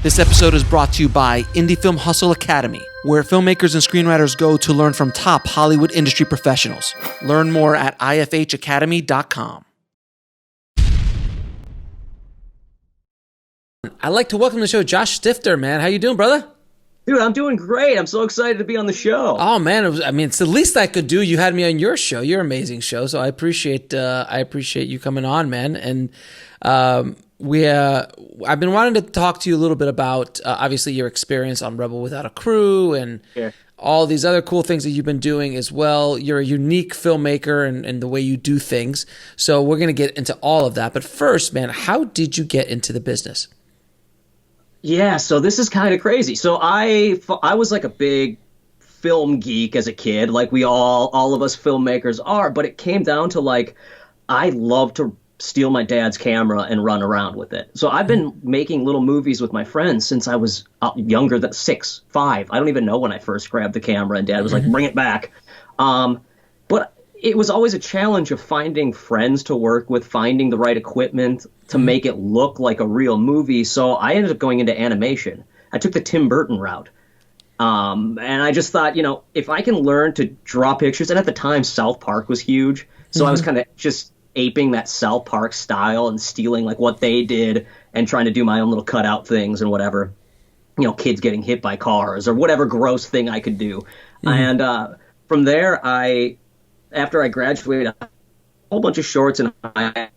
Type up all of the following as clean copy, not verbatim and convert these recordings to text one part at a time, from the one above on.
This episode is brought to you by Indie Film Hustle Academy, where filmmakers and screenwriters go to learn from top Hollywood industry professionals. Learn more at ifhacademy.com. I'd like to welcome to the show Josh Stifter, man. How you doing, brother? Dude, I'm doing great. I'm so excited to be on the show. Oh man, it's the least I could do. You had me on your show, your amazing show. So I appreciate you coming on, man. And I've been wanting to talk to you a little bit about obviously your experience on Rebel Without a Crew and all these other cool things that you've been doing as well. You're a unique filmmaker and the way you do things. So we're gonna get into all of that. But first, man, how did you get into the business? Yeah, so this is kind of crazy. So I was like a big film geek as a kid, like all of us filmmakers are, but it came down to like I love to steal my dad's camera and run around with it. So I've been making little movies with my friends since I was younger than 6, 5. I don't even know when I first grabbed the camera and dad was like, bring it back. But it was always a challenge of finding friends to work with, finding the right equipment to make it look like a real movie. So I ended up going into animation. I took the Tim Burton route. And I just thought, if I can learn to draw pictures, and at the time South Park was huge. So I was kind of just aping that South Park style and stealing like what they did and trying to do my own little cutout things and whatever, kids getting hit by cars or whatever gross thing I could do. And from there, after I graduated, a whole bunch of shorts in high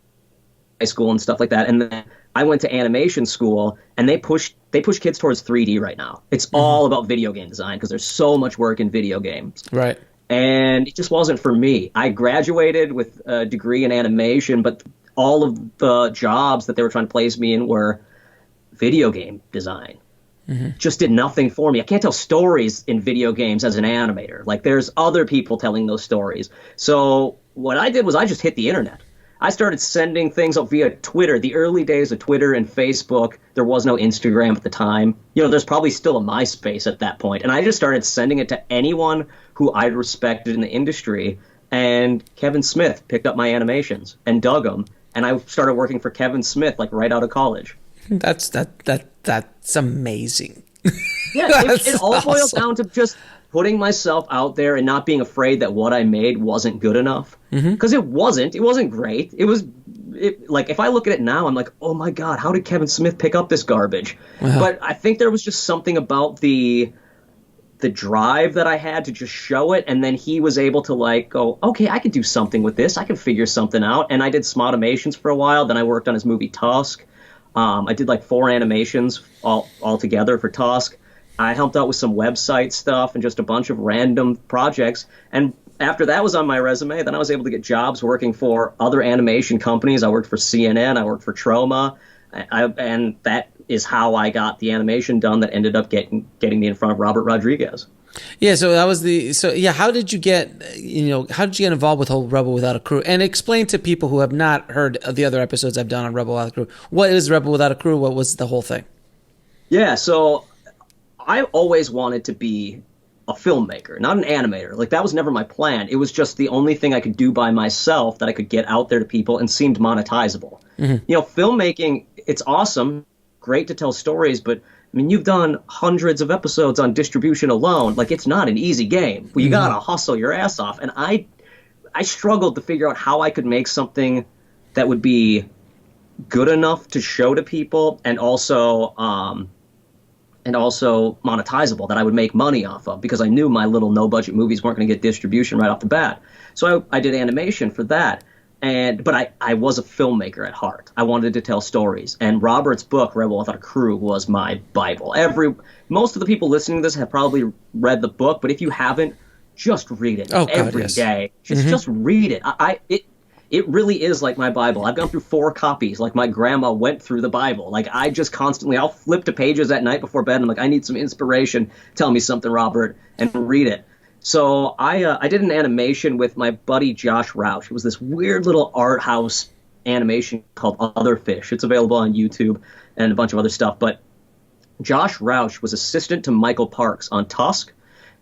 school and stuff like that. And then I went to animation school, and they push kids towards 3D right now. It's all about video game design because there's so much work in video games. Right. And it just wasn't for me. I graduated with a degree in animation, but all of the jobs that they were trying to place me in were video game design. Just did nothing for me. I can't tell stories in video games as an animator. Like, there's other people telling those stories. So what I did was I just hit the internet. I started sending things up via Twitter. The early days of Twitter and Facebook, there was no Instagram at the time. There's probably still a MySpace at that point. And I just started sending it to anyone who I respected in the industry. And Kevin Smith picked up my animations and dug them. And I started working for Kevin Smith, like right out of college. That's amazing. Yeah, it all boils down to just putting myself out there and not being afraid that what I made wasn't good enough. Because it wasn't great. Like, if I look at it now, I'm like, oh my God, how did Kevin Smith pick up this garbage? But I think there was just something about the drive that I had to just show it, and then he was able to like go, okay, I could do something with this. I can figure something out. And I did Smotimations for a while. Then I worked on his movie Tusk. I did like 4 animations all together for Tusk. I helped out with some website stuff and just a bunch of random projects. And after that was on my resume, then I was able to get jobs working for other animation companies. I worked for CNN. I worked for Troma. And that is how I got the animation done that ended up getting me in front of Robert Rodriguez. Yeah, so how did you get involved with whole Rebel Without a Crew? And explain to people who have not heard of the other episodes I've done on Rebel Without a Crew. What is Rebel Without a Crew? What was the whole thing? Yeah, so I always wanted to be a filmmaker, not an animator. Like, that was never my plan. It was just the only thing I could do by myself that I could get out there to people and seemed monetizable. Filmmaking, it's awesome, great to tell stories, but I mean, you've done hundreds of episodes on distribution alone. Like, it's not an easy game. You gotta hustle your ass off. And I struggled to figure out how I could make something that would be good enough to show to people and also monetizable, that I would make money off of, because I knew my little no-budget movies weren't going to get distribution right off the bat. So I did animation for that. But I was a filmmaker at heart. I wanted to tell stories. And Robert's book, Rebel Without a Crew, was my Bible. Most of the people listening to this have probably read the book, but if you haven't, just read it every day. Just read it. It really is like my Bible. I've gone through 4 copies, like my grandma went through the Bible. Like, I just constantly, I'll flip to pages at night before bed, and I'm like, I need some inspiration. Tell me something, Robert, and read it. So I did an animation with my buddy Josh Roush. It was this weird little art house animation called Other Fish. It's available on YouTube and a bunch of other stuff. But Josh Roush was assistant to Michael Parks on Tusk,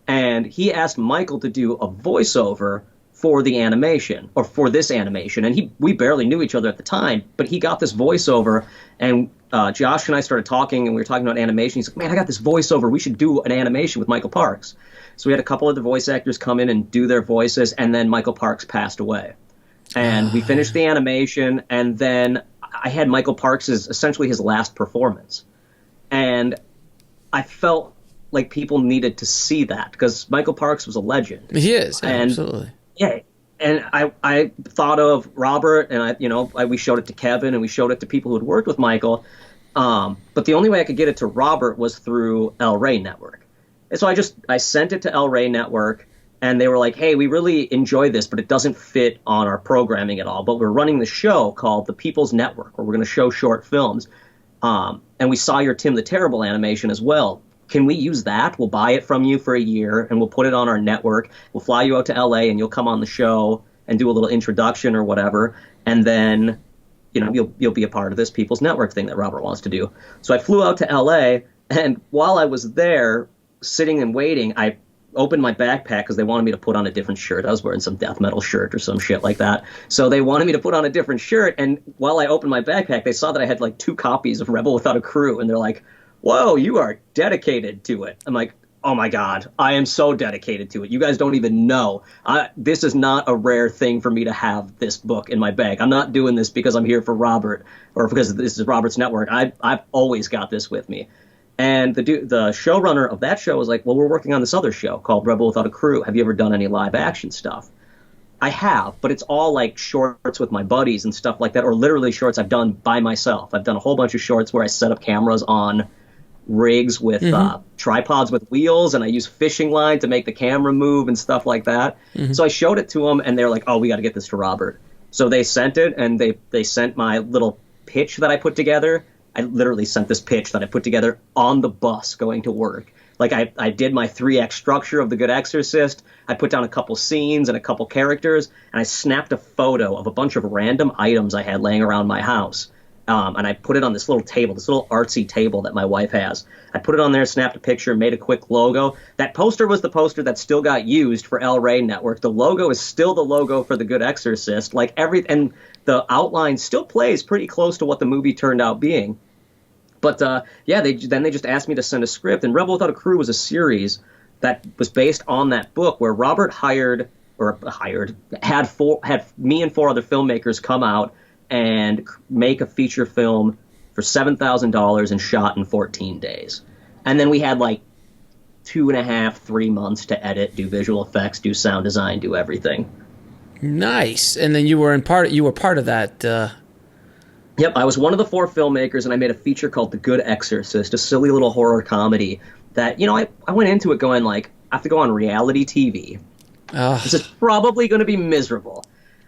and he asked Michael to do a voiceover for the animation, or for this animation. And we barely knew each other at the time, but he got this voiceover, and Josh and I started talking, and we were talking about animation. He's like, man, I got this voiceover. We should do an animation with Michael Parks. So we had a couple of the voice actors come in and do their voices, and then Michael Parks passed away. And we finished the animation, and then I had Michael Parks' essentially his last performance. And I felt like people needed to see that, because Michael Parks was a legend. He is, yeah, absolutely. Yeah, and I thought of Robert, and we showed it to Kevin, and we showed it to people who had worked with Michael. But the only way I could get it to Robert was through El Rey Network. And so I sent it to El Rey Network, and they were like, hey, we really enjoy this, but it doesn't fit on our programming at all. But we're running the show called The People's Network, where we're going to show short films. And we saw your Tim the Terrible animation as well. Can we use that? We'll buy it from you for a year, and we'll put it on our network. We'll fly you out to LA, and you'll come on the show and do a little introduction or whatever. And then, you'll be a part of this People's Network thing that Robert wants to do. So I flew out to LA, and while I was there, sitting and waiting, I opened my backpack because they wanted me to put on a different shirt. I was wearing some death metal shirt or some shit like that. So they wanted me to put on a different shirt. And while I opened my backpack, they saw that I had like 2 copies of Rebel Without a Crew. And they're like, whoa, you are dedicated to it. I'm like, oh my God, I am so dedicated to it. You guys don't even know. This is not a rare thing for me to have this book in my bag. I'm not doing this because I'm here for Robert or because this is Robert's network. I've always got this with me. And the showrunner of that show was like, well, we're working on this other show called Rebel Without a Crew. Have you ever done any live action stuff? I have, but it's all like shorts with my buddies and stuff like that, or literally shorts I've done by myself. I've done a whole bunch of shorts where I set up cameras on rigs with tripods with wheels, and I use fishing line to make the camera move and stuff like that. So I showed it to them, and they're like, oh, we got to get this to Robert. So they sent it, and they sent my little pitch that I put together. I literally sent this pitch that I put together on the bus going to work. Like I did my 3-act structure of The Good Exorcist. I put down a couple scenes and a couple characters, and I snapped a photo of a bunch of random items I had laying around my house. And I put it on this little table, this little artsy table that my wife has. I put it on there, snapped a picture, made a quick logo. That poster was the poster that still got used for El Rey Network. The logo is still the logo for The Good Exorcist. And the outline still plays pretty close to what the movie turned out being. But they just asked me to send a script. And Rebel Without a Crew was a series that was based on that book, where Robert had me and 4 other filmmakers come out and make a feature film for $7,000 and shot in 14 days. And then we had like 2.5, 3 months to edit, do visual effects, do sound design, do everything. Nice. And then you were part of that. Yep, I was one of the 4 filmmakers, and I made a feature called The Good Exorcist, a silly little horror comedy that, I went into it going like, I have to go on reality TV. This is probably going to be miserable.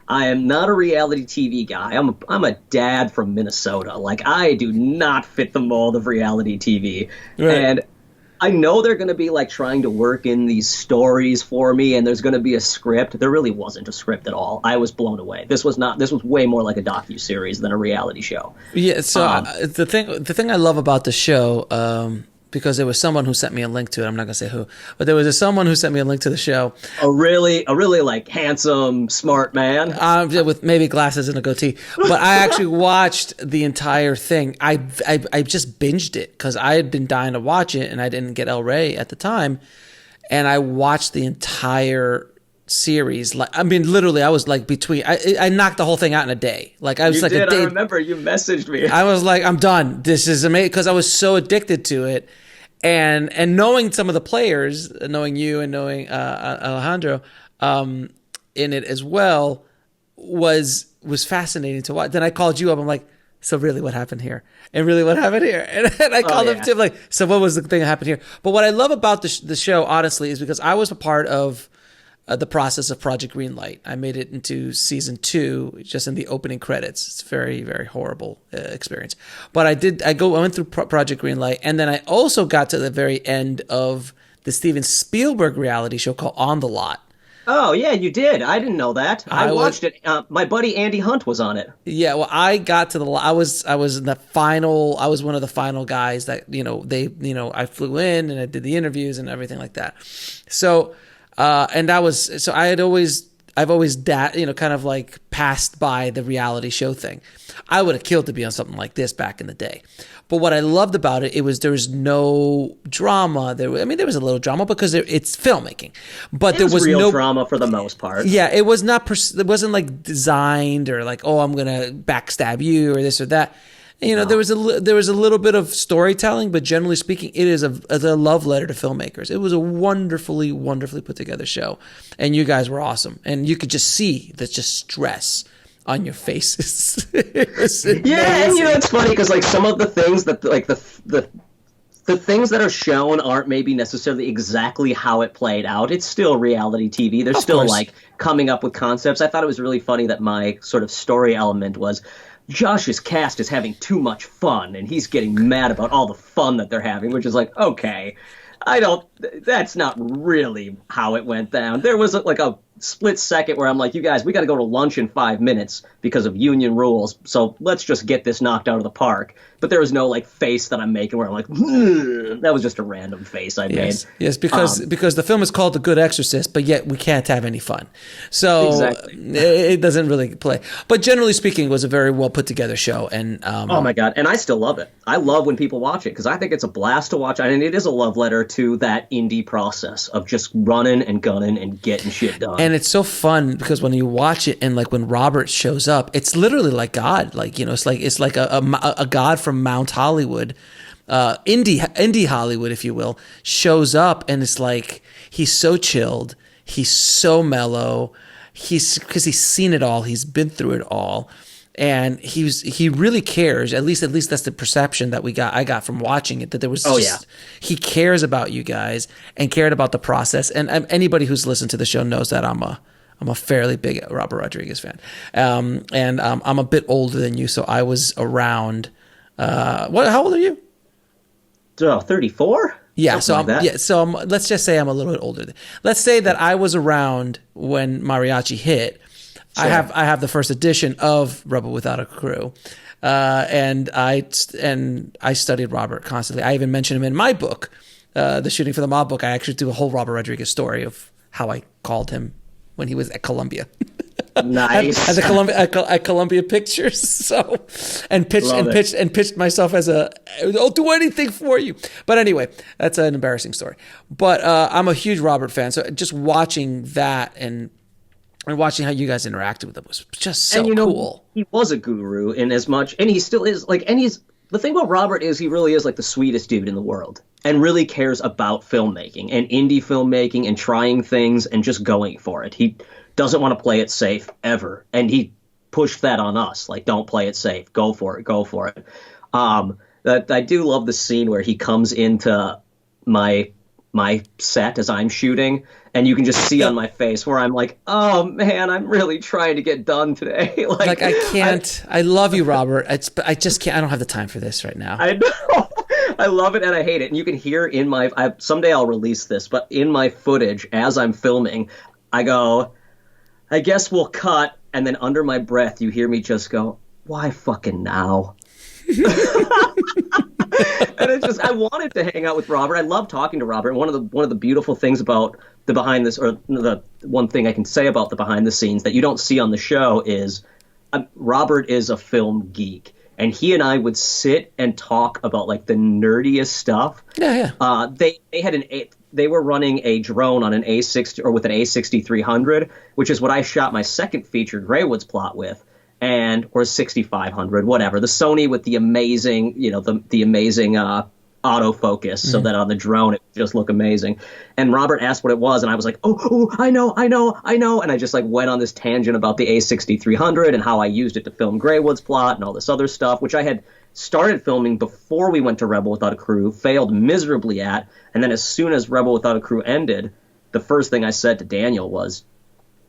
I am not a reality TV guy. I'm a dad from Minnesota. Like, I do not fit the mold of reality TV. Right. And I know they're going to be like trying to work in these stories for me, and there's going to be a script. There really wasn't a script at all. I was blown away. This was way more like a docuseries than a reality show. Yeah. So the thing I love about the show, because there was someone who sent me a link to it. I'm not gonna say who, but there was someone who sent me a link to the show. A really like handsome, smart man with maybe glasses and a goatee. But I actually watched the entire thing. I just binged it because I had been dying to watch it, and I didn't get El Rey at the time, and I watched the entire series. Like, I mean, literally, I was like I knocked the whole thing out in a day. Like, I was a day. I remember you messaged me. I was like, I'm done. This is amazing, because I was so addicted to it, and knowing some of the players, knowing you and knowing Alejandro in it as well was fascinating to watch. Then I called you up. I'm like, so really, what happened here? And really, what happened here? And I called him too. Like, so what was the thing that happened here? But what I love about the show, honestly, is because I was a part of the process of Project Greenlight. I made it into season 2, just in the opening credits. It's a very, very horrible experience. But I went through Project Greenlight, and then I also got to the very end of the Steven Spielberg reality show called On the Lot. Oh yeah, you did. I didn't know that. I watched it. My buddy Andy Hunt was on it. Yeah, well, I got to I was in the final. I was one of the final guys that I flew in and I did the interviews and everything like that. So. And that was, so I I've always kind of like passed by the reality show thing. I would have killed to be on something like this back in the day. But what I loved about it, there was no drama. There was a little drama because it's filmmaking, but there was real no drama for the most part. Yeah, it was not. It wasn't like designed or like, oh, I'm gonna backstab you or this or that. No. There was a little bit of storytelling, but generally speaking, it is a love letter to filmmakers. It was a wonderfully, wonderfully put together show, and you guys were awesome, and you could just see the stress on your faces. Yeah, and it's funny because like some of the things that like the things that are shown aren't maybe necessarily exactly how it played out. It's still reality TV. They're still like coming up with concepts. I thought it was really funny that my sort of story element was Josh's cast is having too much fun and he's getting mad about all the fun that they're having, which is like, okay, that's not really how it went down. There was like a split second where I'm like, you guys, we got to go to lunch in 5 minutes because of union rules. So let's just get this knocked out of the park. But there was no like face that I'm making where I'm like, that was just a random face I made. Yes, because the film is called The Good Exorcist, but yet we can't have any fun. So exactly. It doesn't really play. But generally speaking, it was a very well put together show. And oh my God. And I still love it. I love when people watch it because I think it's a blast to watch. And it is a love letter to that indie process of just running and gunning and getting shit done. And it's so fun because when you watch it and like when Robert shows up, it's literally like God. Like, it's like a God from Mount Hollywood, indie Hollywood, if you will, shows up, and it's like he's so chilled, he's so mellow, because he's seen it all, he's been through it all, and he really cares. At least that's the perception that I got from watching it. That there was he cares about you guys and cared about the process. And anybody who's listened to the show knows that I'm a fairly big Robert Rodriguez fan, and I'm a bit older than you, so I was around. How old are you? 34. Yeah, let's just say I'm a little bit older. Let's say that I was around when Mariachi hit. Sure. I have the first edition of Rebel Without a Crew, and I studied Robert constantly. I even mention him in my book, the Shooting for the Mob book. I actually do a whole Robert Rodriguez story of how I called him when he was at Columbia. Nice. at Columbia Pictures. So pitched myself as I'll do anything for you. But anyway, that's an embarrassing story. But I'm a huge Robert fan. So just watching that and watching how you guys interacted with him was just so cool. He was a guru in as much, and he still is. Like, and the thing about Robert is he really is like the sweetest dude in the world, and really cares about filmmaking and indie filmmaking and trying things and just going for it. He doesn't want to play it safe ever, and he pushed that on us. Like, don't play it safe. Go for it. I do love the scene where he comes into my set as I'm shooting, and you can just see on my face where I'm like, oh man, I'm really trying to get done today. like I can't. I love you, Robert. I just can't. I don't have the time for this right now. I know. I love it and I hate it. And you can hear in someday I'll release this, but in my footage as I'm filming, I go, I guess we'll cut. And then under my breath, you hear me just go, why fucking now? And it's just, I wanted to hang out with Robert. I love talking to Robert. And one of the beautiful things about the behind this, or the one thing I can say about the behind the scenes that you don't see on the show is Robert is a film geek. And he and I would sit and talk about like the nerdiest stuff. Yeah. They were running a drone on an A60 or with an A6300, which is what I shot my second feature Greywoods plot with, or 6500, whatever. The Sony with the amazing, the amazing autofocus, so that on the drone it would just look amazing. And Robert asked what it was, and I was like, oh, I know. And I just like went on this tangent about the A6300 and how I used it to film Greywoods plot and all this other stuff, which I had started filming before we went to Rebel Without a Crew, failed miserably at, and then as soon as Rebel Without a Crew ended, the first thing I said to Daniel was,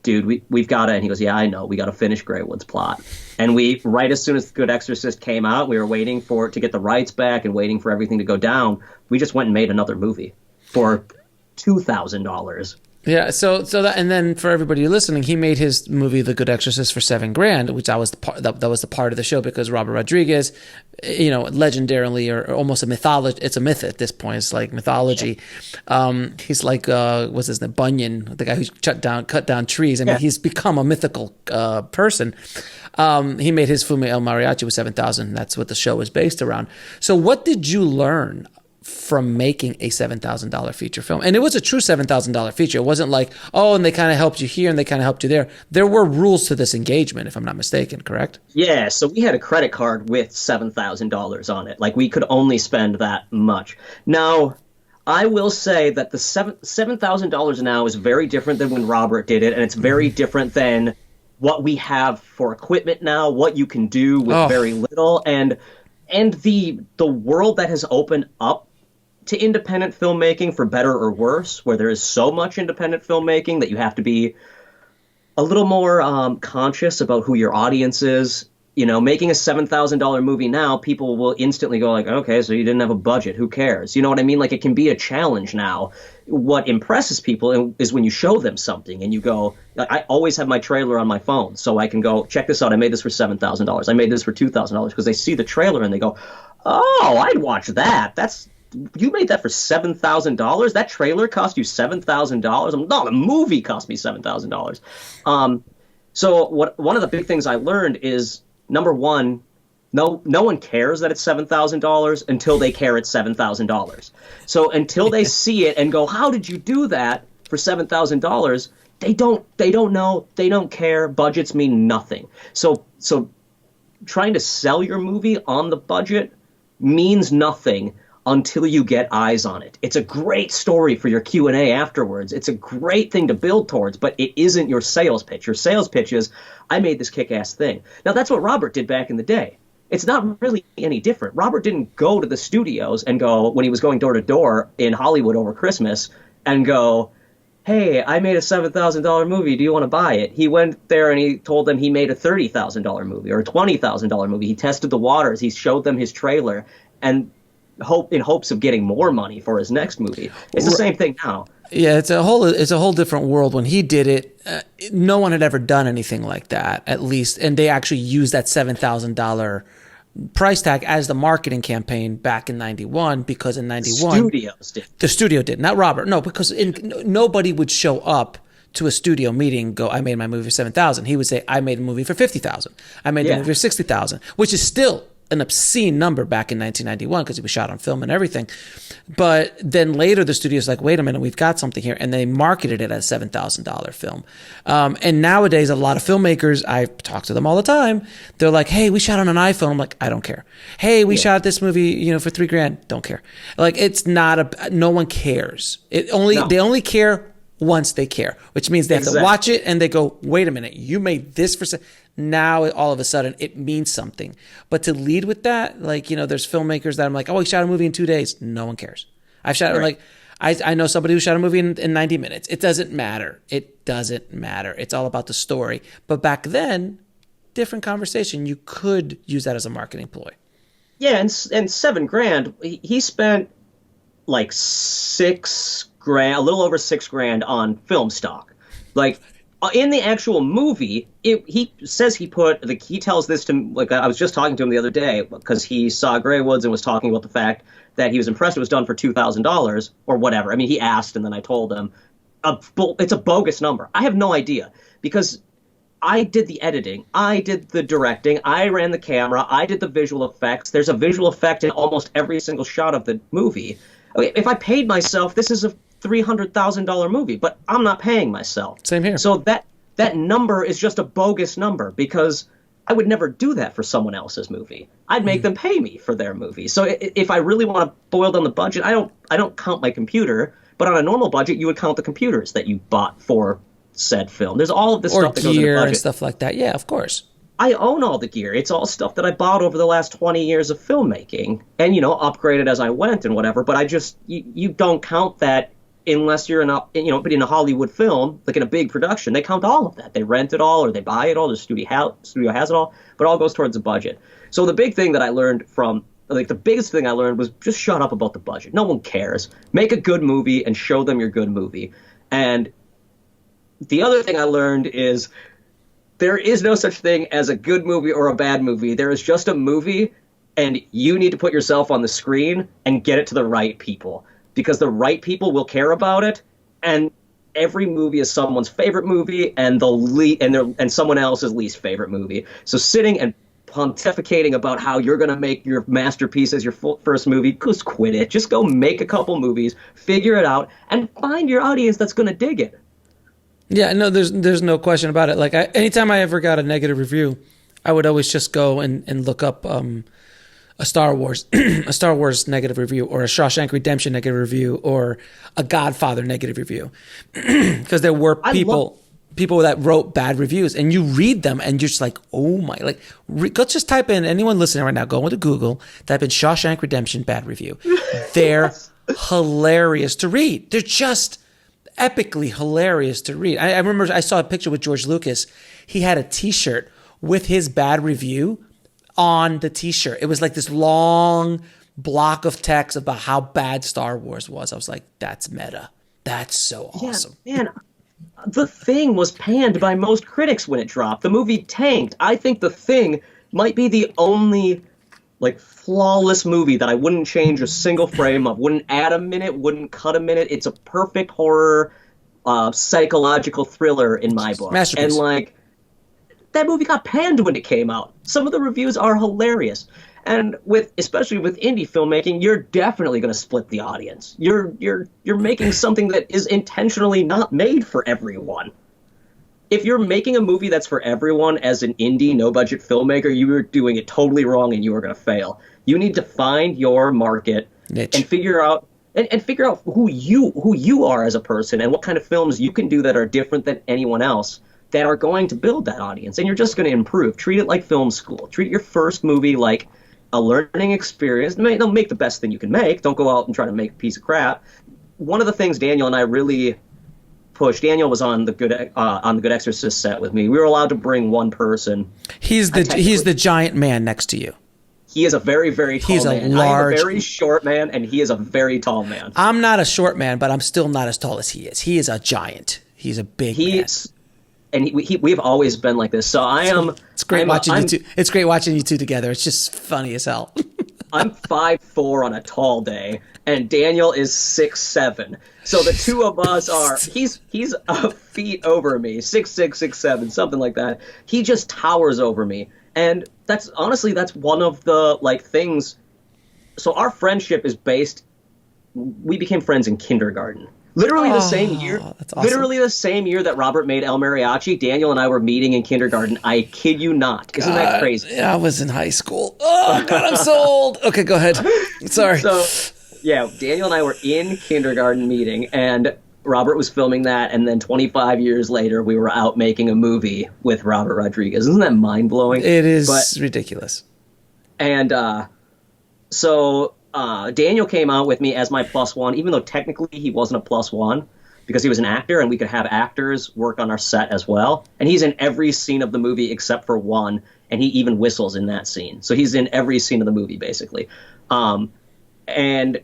dude, we've got to, and he goes, yeah, I know, we got to finish Greywoods plot. And right as soon as Good Exorcist came out, we were waiting for it to get the rights back and waiting for everything to go down. We just went and made another movie for $2,000. Yeah, so that, and then for everybody listening, he made his movie The Good Exorcist for $7,000, which that was the part that was the part of the show because Robert Rodriguez, legendarily or almost a mythology. It's a myth at this point. It's like mythology. He's like what's his name, Bunyan, the guy who cut down trees. I mean, he's become a mythical person. He made his Fume El Mariachi with 7,000. That's what the show was based around. So, what did you learn from making a $7,000 feature film? And it was a true $7,000 feature. It wasn't like, oh, and they kind of helped you here and they kind of helped you there. There were rules to this engagement, if I'm not mistaken, correct? Yeah, so we had a credit card with $7,000 on it. Like, we could only spend that much. Now, I will say that the $7,000 now is very different than when Robert did it, and it's very different than what we have for equipment now, what you can do with very little, and the world that has opened up to independent filmmaking, for better or worse, where there is so much independent filmmaking that you have to be a little more conscious about who your audience is. Making a $7,000 movie now, people will instantly go like, okay, so you didn't have a budget. Who cares? You know what I mean? Like, it can be a challenge now. What impresses people is when you show them something and you go, I always have my trailer on my phone so I can go, check this out. I made this for $7,000. I made this for $2,000 because they see the trailer and they go, oh, I'd watch that. You made that for $7,000? That trailer cost you $7,000? No, the movie cost me $7,000. So one of the big things I learned is, number one, no one cares that it's $7,000 until they care it's $7,000. So until they see it and go, how did you do that for $7,000? They don't know. They don't care. Budgets mean nothing. So trying to sell your movie on the budget means nothing until you get eyes on it. It's a great story for your Q&A afterwards. It's a great thing to build towards, but it isn't your sales pitch. Your sales pitch is, I made this kick-ass thing. Now, that's what Robert did back in the day. It's not really any different. Robert didn't go to the studios and go, when he was going door to door in Hollywood over Christmas, and go, hey, I made a $7,000 movie. Do you want to buy it? He went there and he told them he made a $30,000 movie or a $20,000 movie. He tested the waters. He showed them his trailer and in hopes of getting more money for his next movie. It's the same thing now. Yeah, it's a whole different world. When he did it, no one had ever done anything like that, at least, and they actually used that $7,000 price tag as the marketing campaign back in '91, because in '91 the studio did, not Robert. No, because nobody would show up to a studio meeting, go, I made my movie for $7,000. He would say, I made a movie for $50,000. I made the movie for $60,000, which is still an obscene number back in 1991 because it was shot on film and everything. But then later the studio's like, wait a minute, we've got something here. And they marketed it as a $7,000 film. And nowadays, a lot of filmmakers, I talk to them all the time. They're like, hey, we shot on an iPhone. I'm like, I don't care. Hey, we shot this movie, for $3,000. Don't care. Like, it's not no one cares. They only care once they care, which means they have to watch it and they go, wait a minute, you made this for now all of a sudden it means something. But to lead with that, like, there's filmmakers that I'm like, oh, he shot a movie in 2 days. No one cares. I've shot I know somebody who shot a movie in 90 minutes. It doesn't matter. It doesn't matter. It's all about the story. But back then, different conversation. You could use that as a marketing ploy. Yeah, and $7,000, he spent like $6,000, a little over $6,000 on film stock. Like, in the actual movie, he says he tells this to, like, I was just talking to him the other day because he saw Grey Woods and was talking about the fact that he was impressed it was done for $2,000 or whatever. I mean, he asked and then I told him it's a bogus number. I have no idea because I did the editing, I did the directing, I ran the camera, I did the visual effects. There's a visual effect in almost every single shot of the movie. Okay, if I paid myself, this is a $300,000 movie, but I'm not paying myself. Same here. So that number is just a bogus number because I would never do that for someone else's movie. I'd make them pay me for their movie. So if I really want to boil down the budget, I don't count my computer, but on a normal budget, you would count the computers that you bought for said film. There's all of this stuff that goes in the budget. And stuff like that. Yeah, of course. I own all the gear. It's all stuff that I bought over the last 20 years of filmmaking and, upgraded as I went and whatever. But I just, you don't count that unless you're in a Hollywood film, like in a big production. They count all of that. They rent it all or they buy it all. The studio has it all, but it all goes towards the budget. So the biggest thing I learned was just shut up about the budget. No one cares. Make a good movie and show them your good movie. And the other thing I learned is there is no such thing as a good movie or a bad movie. There is just a movie, and you need to put yourself on the screen and get it to the right people, because the right people will care about it. And every movie is someone's favorite movie and and someone else's least favorite movie. So sitting and pontificating about how you're going to make your masterpiece as your first movie, just quit it. Just go make a couple movies, figure it out, and find your audience that's going to dig it. Yeah, no, there's no question about it. Like, anytime I ever got a negative review, I would always just go and look up a Star Wars a Star Wars negative review, or a Shawshank Redemption negative review, or a Godfather negative review, because there were people that wrote bad reviews, and you read them and you're just like, oh my, like, go just type in, anyone listening right now, go into Google, type in Shawshank Redemption bad review. They're hilarious to read. They're just epically hilarious to read. I remember I saw a picture with George Lucas. He had a t-shirt with his bad review on the t-shirt. It was like this long block of text about how bad Star Wars was. I was like, that's meta. That's so awesome. Yeah, man. The Thing was panned by most critics when it dropped. The movie tanked. I think The Thing might be the only, like, flawless movie that I wouldn't change a single frame of, wouldn't add a minute, wouldn't cut a minute. It's a perfect horror, psychological thriller in my book. Masterpiece. And, like, that movie got panned when it came out. Some of the reviews are hilarious. And especially with indie filmmaking, you're definitely going to split the audience. You're making something that is intentionally not made for everyone. If you're making a movie that's for everyone as an indie, no-budget filmmaker, you are doing it totally wrong, and you are going to fail. You need to find your market niche and figure out who you are as a person, and what kind of films you can do that are different than anyone else, that are going to build that audience. And you're just going to improve. Treat it like film school. Treat your first movie like a learning experience. Don't make the best thing you can make. Don't go out and try to make a piece of crap. One of the things Daniel and I really pushed. Daniel was on the Good Exorcist set with me. We were allowed to bring one person. He's the giant man next to you. He is a very, very tall man. He's a large. I am a very short man, and he is a very tall man. I'm not a short man, but I'm still not as tall as he is. He is a giant. He's a big man. And we've always been like this. So I am. It's great watching you two. It's great watching you two together. It's just funny as hell. I'm 5'4" on a tall day, and Daniel is 6'7". So the two of us are. He's a feet over me, 6'6", 6'7", something like that. He just towers over me, and that's one of the things. So our friendship is based. We became friends in kindergarten. Literally the same year. That's awesome. Literally the same year that Robert made El Mariachi, Daniel and I were meeting in kindergarten. I kid you not. Isn't that crazy? Yeah, I was in high school. Oh God, I'm so old. Okay, go ahead. Sorry. So, yeah, Daniel and I were in kindergarten meeting, and Robert was filming that, and then 25 years later, we were out making a movie with Robert Rodriguez. Isn't that mind blowing? It is ridiculous. And so. Daniel came out with me as my +1, even though technically he wasn't a +1, because he was an actor and we could have actors work on our set as well. And he's in every scene of the movie except for one, and he even whistles in that scene. So he's in every scene of the movie, basically. And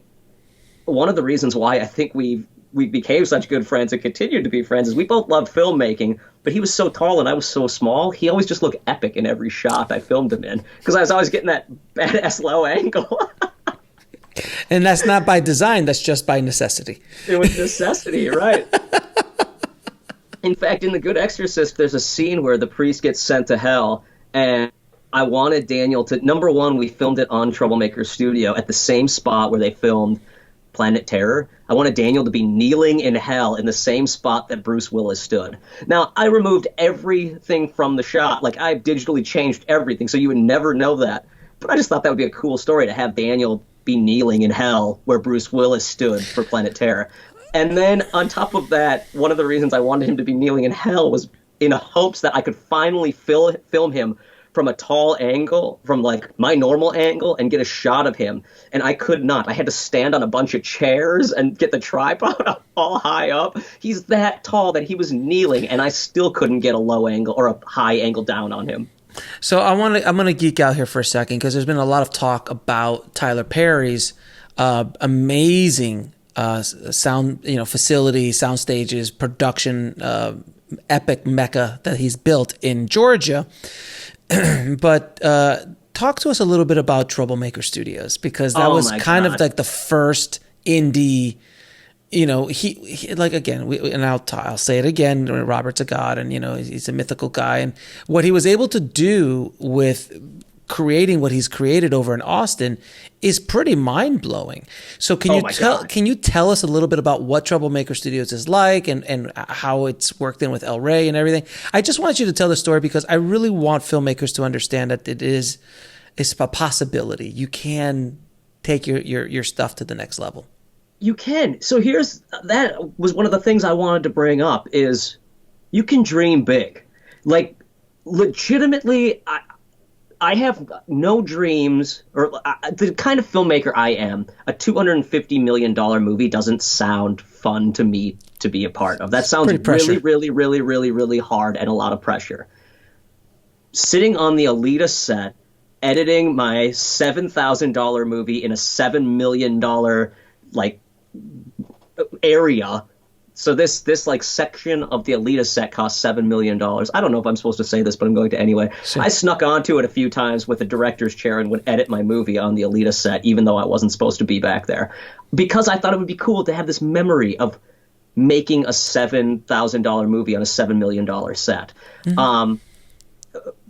one of the reasons why I think we became such good friends and continued to be friends is we both loved filmmaking, but he was so tall and I was so small, he always just looked epic in every shot I filmed him in, because I was always getting that badass low angle. And that's not by design, that's just by necessity. It was necessity, right. In fact, in The Good Exorcist, there's a scene where the priest gets sent to hell, and I wanted Daniel to, number one, we filmed it on Troublemaker Studio at the same spot where they filmed Planet Terror. I wanted Daniel to be kneeling in hell in the same spot that Bruce Willis stood. Now, I removed everything from the shot. I digitally changed everything, so you would never know that. But I just thought that would be a cool story to have Daniel be kneeling in hell where Bruce Willis stood for Planet Terror. And then on top of that, one of the reasons I wanted him to be kneeling in hell was in hopes that I could finally film him from a tall angle, from my normal angle, and get a shot of him. And I could not. I had to stand on a bunch of chairs and get the tripod up all high up. He's that tall that he was kneeling, and I still couldn't get a low angle or a high angle down on him. So I'm gonna geek out here for a second, because there's been a lot of talk about Tyler Perry's amazing sound facility, sound stages, production epic mecca that he's built in Georgia. But talk to us a little bit about Troublemaker Studios, because that was kind of like the first indie. He like, again, I'll say it again. Robert's a god, and he's a mythical guy, and what he was able to do with creating what he's created over in Austin is pretty mind blowing. So can you tell us a little bit about what Troublemaker Studios is like, and how it's worked in with El Rey and everything? I just want you to tell the story, because I really want filmmakers to understand that it's a possibility. You can take your stuff to the next level. You can. So that was one of the things I wanted to bring up, is you can dream big. Like, legitimately, I have no dreams, or the kind of filmmaker I am, a $250 million movie doesn't sound fun to me to be a part of. That sounds really, really, really, really, really hard, and a lot of pressure. Sitting on the Alita set, editing my $7,000 movie in a $7 million like area. So this like section of the Alita set cost $7 million. I don't know if I'm supposed to say this, but I'm going to anyway. Sure. I snuck onto it a few times with a director's chair and would edit my movie on the Alita set, even though I wasn't supposed to be back there, because I thought it would be cool to have this memory of making a $7,000 movie on a $7 million set. Mm-hmm.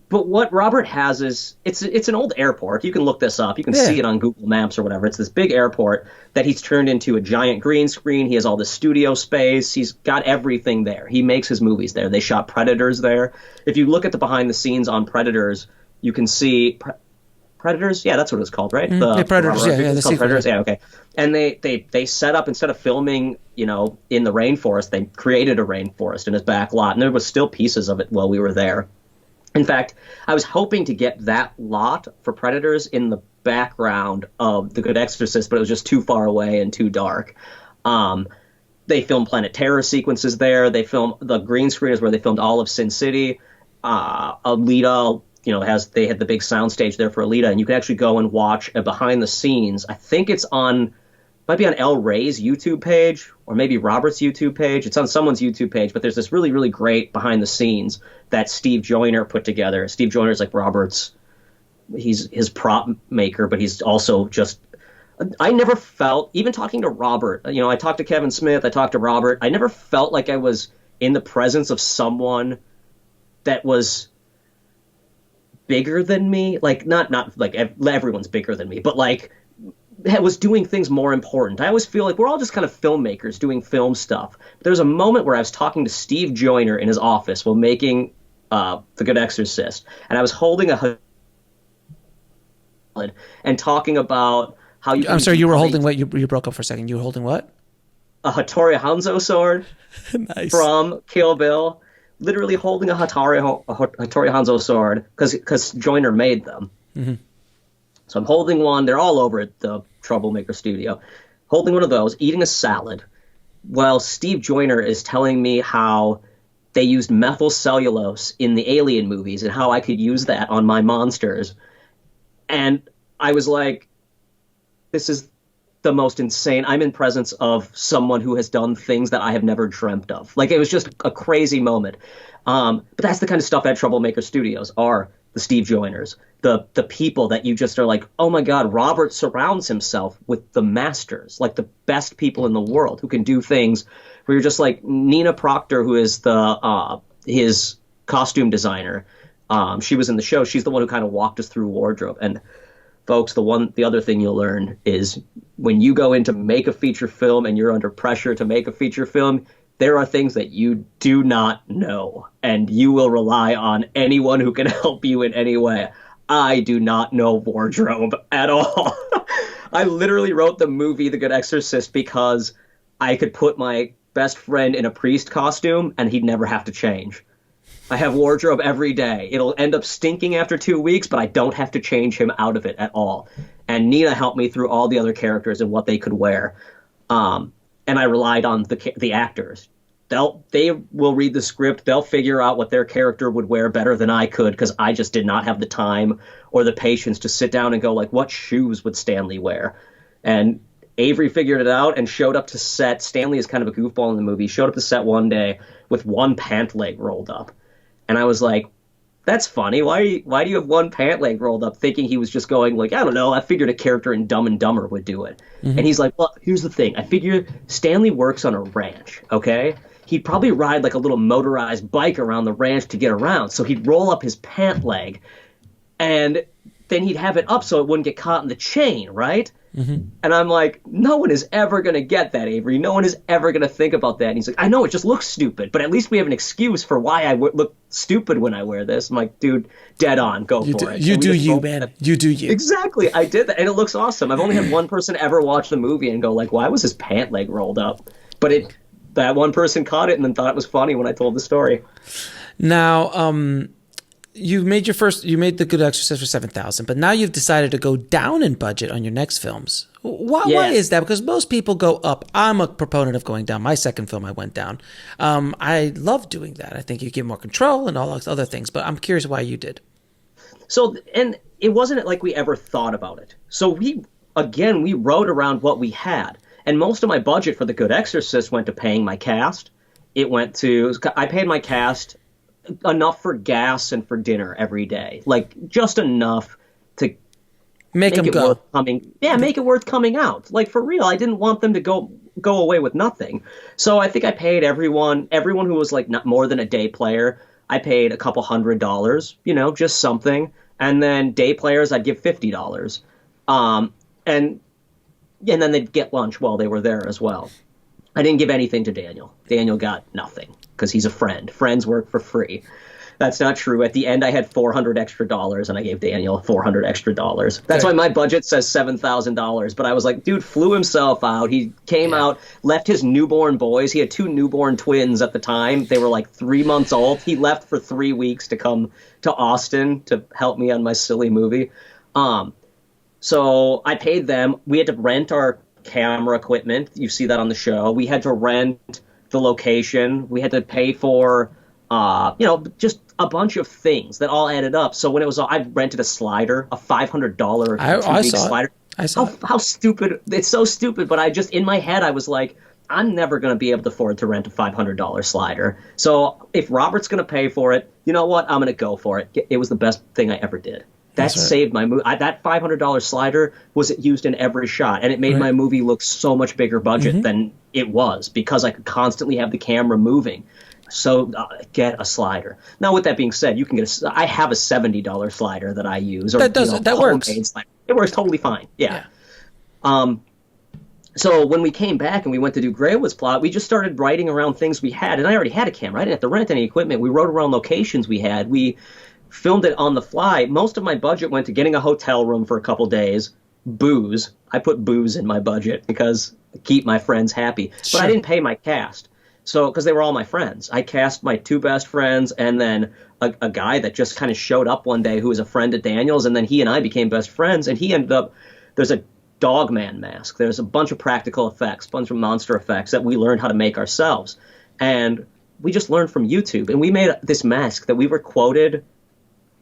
But what Robert has is, it's an old airport. You can look this up. You can see it on Google Maps or whatever. It's this big airport that he's turned into a giant green screen. He has all the studio space. He's got everything there. He makes his movies there. They shot Predators there. If you look at the behind the scenes on Predators, you can see Predators. Yeah, that's what it's called, right? Predators. It's called Predators. Yeah, okay. And they set up, instead of filming, in the rainforest, they created a rainforest in his back lot, and there was still pieces of it while we were there. In fact, I was hoping to get that lot for Predators in the background of The Good Exorcist, but it was just too far away and too dark. They filmed Planet Terror sequences there. They filmed, the green screen is where they filmed all of Sin City. Alita, they had the big soundstage there for Alita, and you can actually go and watch a behind the scenes. I think it's might be on El Rey's YouTube page, or maybe Robert's YouTube page. It's on someone's YouTube page, but there's this really, really great behind the scenes that Steve Joyner put together. Steve Joyner is like Robert's, he's his prop maker, but he's also just, I never felt, even talking to Robert, I talked to Kevin Smith, I talked to Robert, I never felt like I was in the presence of someone that was bigger than me. Like, not like everyone's bigger than me, but like, was doing things more important. I always feel like we're all just kind of filmmakers doing film stuff. There was a moment where I was talking to Steve Joyner in his office while making The Good Exorcist, and I was holding a and talking about how you... I'm sorry, you were holding what? You broke up for a second. You were holding what? A Hattori Hanzo sword. Nice. From Kill Bill. Literally holding a Hattori Hanzo sword because Joyner made them. Mm-hmm. So I'm holding one. They're all over at the Troublemaker studio. Holding one of those, eating a salad, while Steve Joyner is telling me how they used methyl cellulose in the Alien movies and how I could use that on my monsters. And I was like, this is the most insane. I'm in presence of someone who has done things that I have never dreamt of. Like, it was just a crazy moment. But that's the kind of stuff that Troublemaker Studios are. The Steve Joyners, the people that you just are like, oh my God, Robert surrounds himself with the masters, like the best people in the world who can do things where you're just like Nina Proctor, who is his costume designer. She was in the show. She's the one who kind of walked us through wardrobe. And folks, the other thing you'll learn is when you go in to make a feature film and you're under pressure to make a feature film, there are things that you do not know, and you will rely on anyone who can help you in any way. I do not know wardrobe at all. I literally wrote the movie The Good Exorcist because I could put my best friend in a priest costume and he'd never have to change. I have wardrobe every day. It'll end up stinking after 2 weeks, but I don't have to change him out of it at all. And Nina helped me through all the other characters and what they could wear. And I relied on the actors. They will read the script. They'll figure out what their character would wear better than I could, because I just did not have the time or the patience to sit down and go, like, what shoes would Stanley wear? And Avery figured it out and showed up to set. Stanley is kind of a goofball in the movie. Showed up to set one day with one pant leg rolled up. And I was like, that's funny. Why do you have one pant leg rolled up? Thinking he was just going like, I don't know. I figured a character in Dumb and Dumber would do it. And he's like, well, here's the thing. I figure Stanley works on a ranch, okay? He'd probably ride like a little motorized bike around the ranch to get around. So he'd roll up his pant leg and then he'd have it up so it wouldn't get caught in the chain, right? And I'm like, no one is ever going to get that, Avery. No one is ever going to think about that. And he's like, I know, it just looks stupid, but at least we have an excuse for why I look stupid when I wear this. I'm like, dude, dead on, go for it. You do you, man. You do you. Exactly, I did that, and it looks awesome. I've only had one person ever watch the movie and go like, why was his pant leg rolled up? But that one person caught it and then thought it was funny when I told the story. Now, you made the Good Exorcist for $7,000, but now you've decided to go down in budget on your next films. Why is that? Because most people go up. I'm a proponent of going down. My second film, I went down. I love doing that. I think you get more control and all those other things, but I'm curious why you did. So, and it wasn't like we ever thought about it. So we wrote around what we had. And most of my budget for The Good Exorcist went to paying my cast. I paid my cast enough for gas and for dinner every day, like just enough to make them go. Make it worth coming out. Like for real, I didn't want them to go away with nothing. So I think I paid everyone who was like not more than a day player. I paid a couple $100, just something. And then day players, I'd give $50. And then they'd get lunch while they were there as well. I didn't give anything to Daniel. Daniel got nothing because he's a friend. Friends work for free. That's not true. At the end, I had $400 extra, and I gave Daniel $400 extra. That's why my budget says $7,000. But I was like, dude flew himself out. He came out, left his newborn boys. He had 2 newborn twins at the time. They were like 3 months old. He left for 3 weeks to come to Austin to help me on my silly movie. So I paid them. We had to rent our camera equipment. You see that on the show. We had to rent the location. We had to pay for, just a bunch of things that all added up. So when it was, I rented a slider, a $500 I saw slider. I saw how stupid. It's so stupid. But I just, in my head, I was like, I'm never going to be able to afford to rent a $500 slider. So if Robert's going to pay for it, you know what? I'm going to go for it. It was the best thing I ever did. That saved my movie. That $500 slider was used in every shot, and it made my movie look so much bigger budget than it was because I could constantly have the camera moving. So get a slider. Now, with that being said, you can get I have a $70 slider that I use. Or, that works. Slider. It works totally fine. Yeah. So when we came back and we went to do Greywood's plot, we just started writing around things we had, and I already had a camera. I didn't have to rent any equipment. We wrote around locations we had. We filmed it on the fly. Most of my budget went to getting a hotel room for a couple days, booze. I put booze in my budget because I keep my friends happy. But I didn't pay my cast. So, because they were all my friends. I cast my 2 best friends and then a guy that just kind of showed up one day who was a friend of Daniel's, and then he and I became best friends, and he ended up, there's a Dogman mask. There's a bunch of practical effects, a bunch of monster effects that we learned how to make ourselves. And we just learned from YouTube. And we made this mask that we were quoted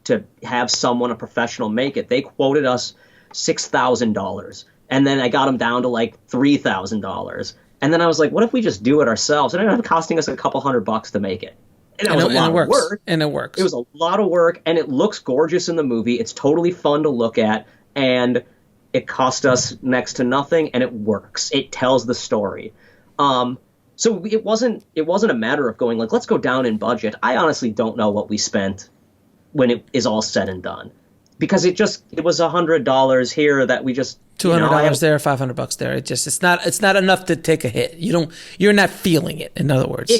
to have someone, a professional, make it. They quoted us $6,000. And then I got them down to like $3,000. And then I was like, what if we just do it ourselves? And it ended up costing us a couple $100 to make it. And it was a lot of work. And it works. It was a lot of work, and it looks gorgeous in the movie. It's totally fun to look at, and it cost us next to nothing, and it works. It tells the story. So it wasn't a matter of going like, let's go down in budget. I honestly don't know what we spent when it is all said and done, because it was $100 here that we just $200 there, $500 there. It's not enough to take a hit. You're not feeling it. In other words,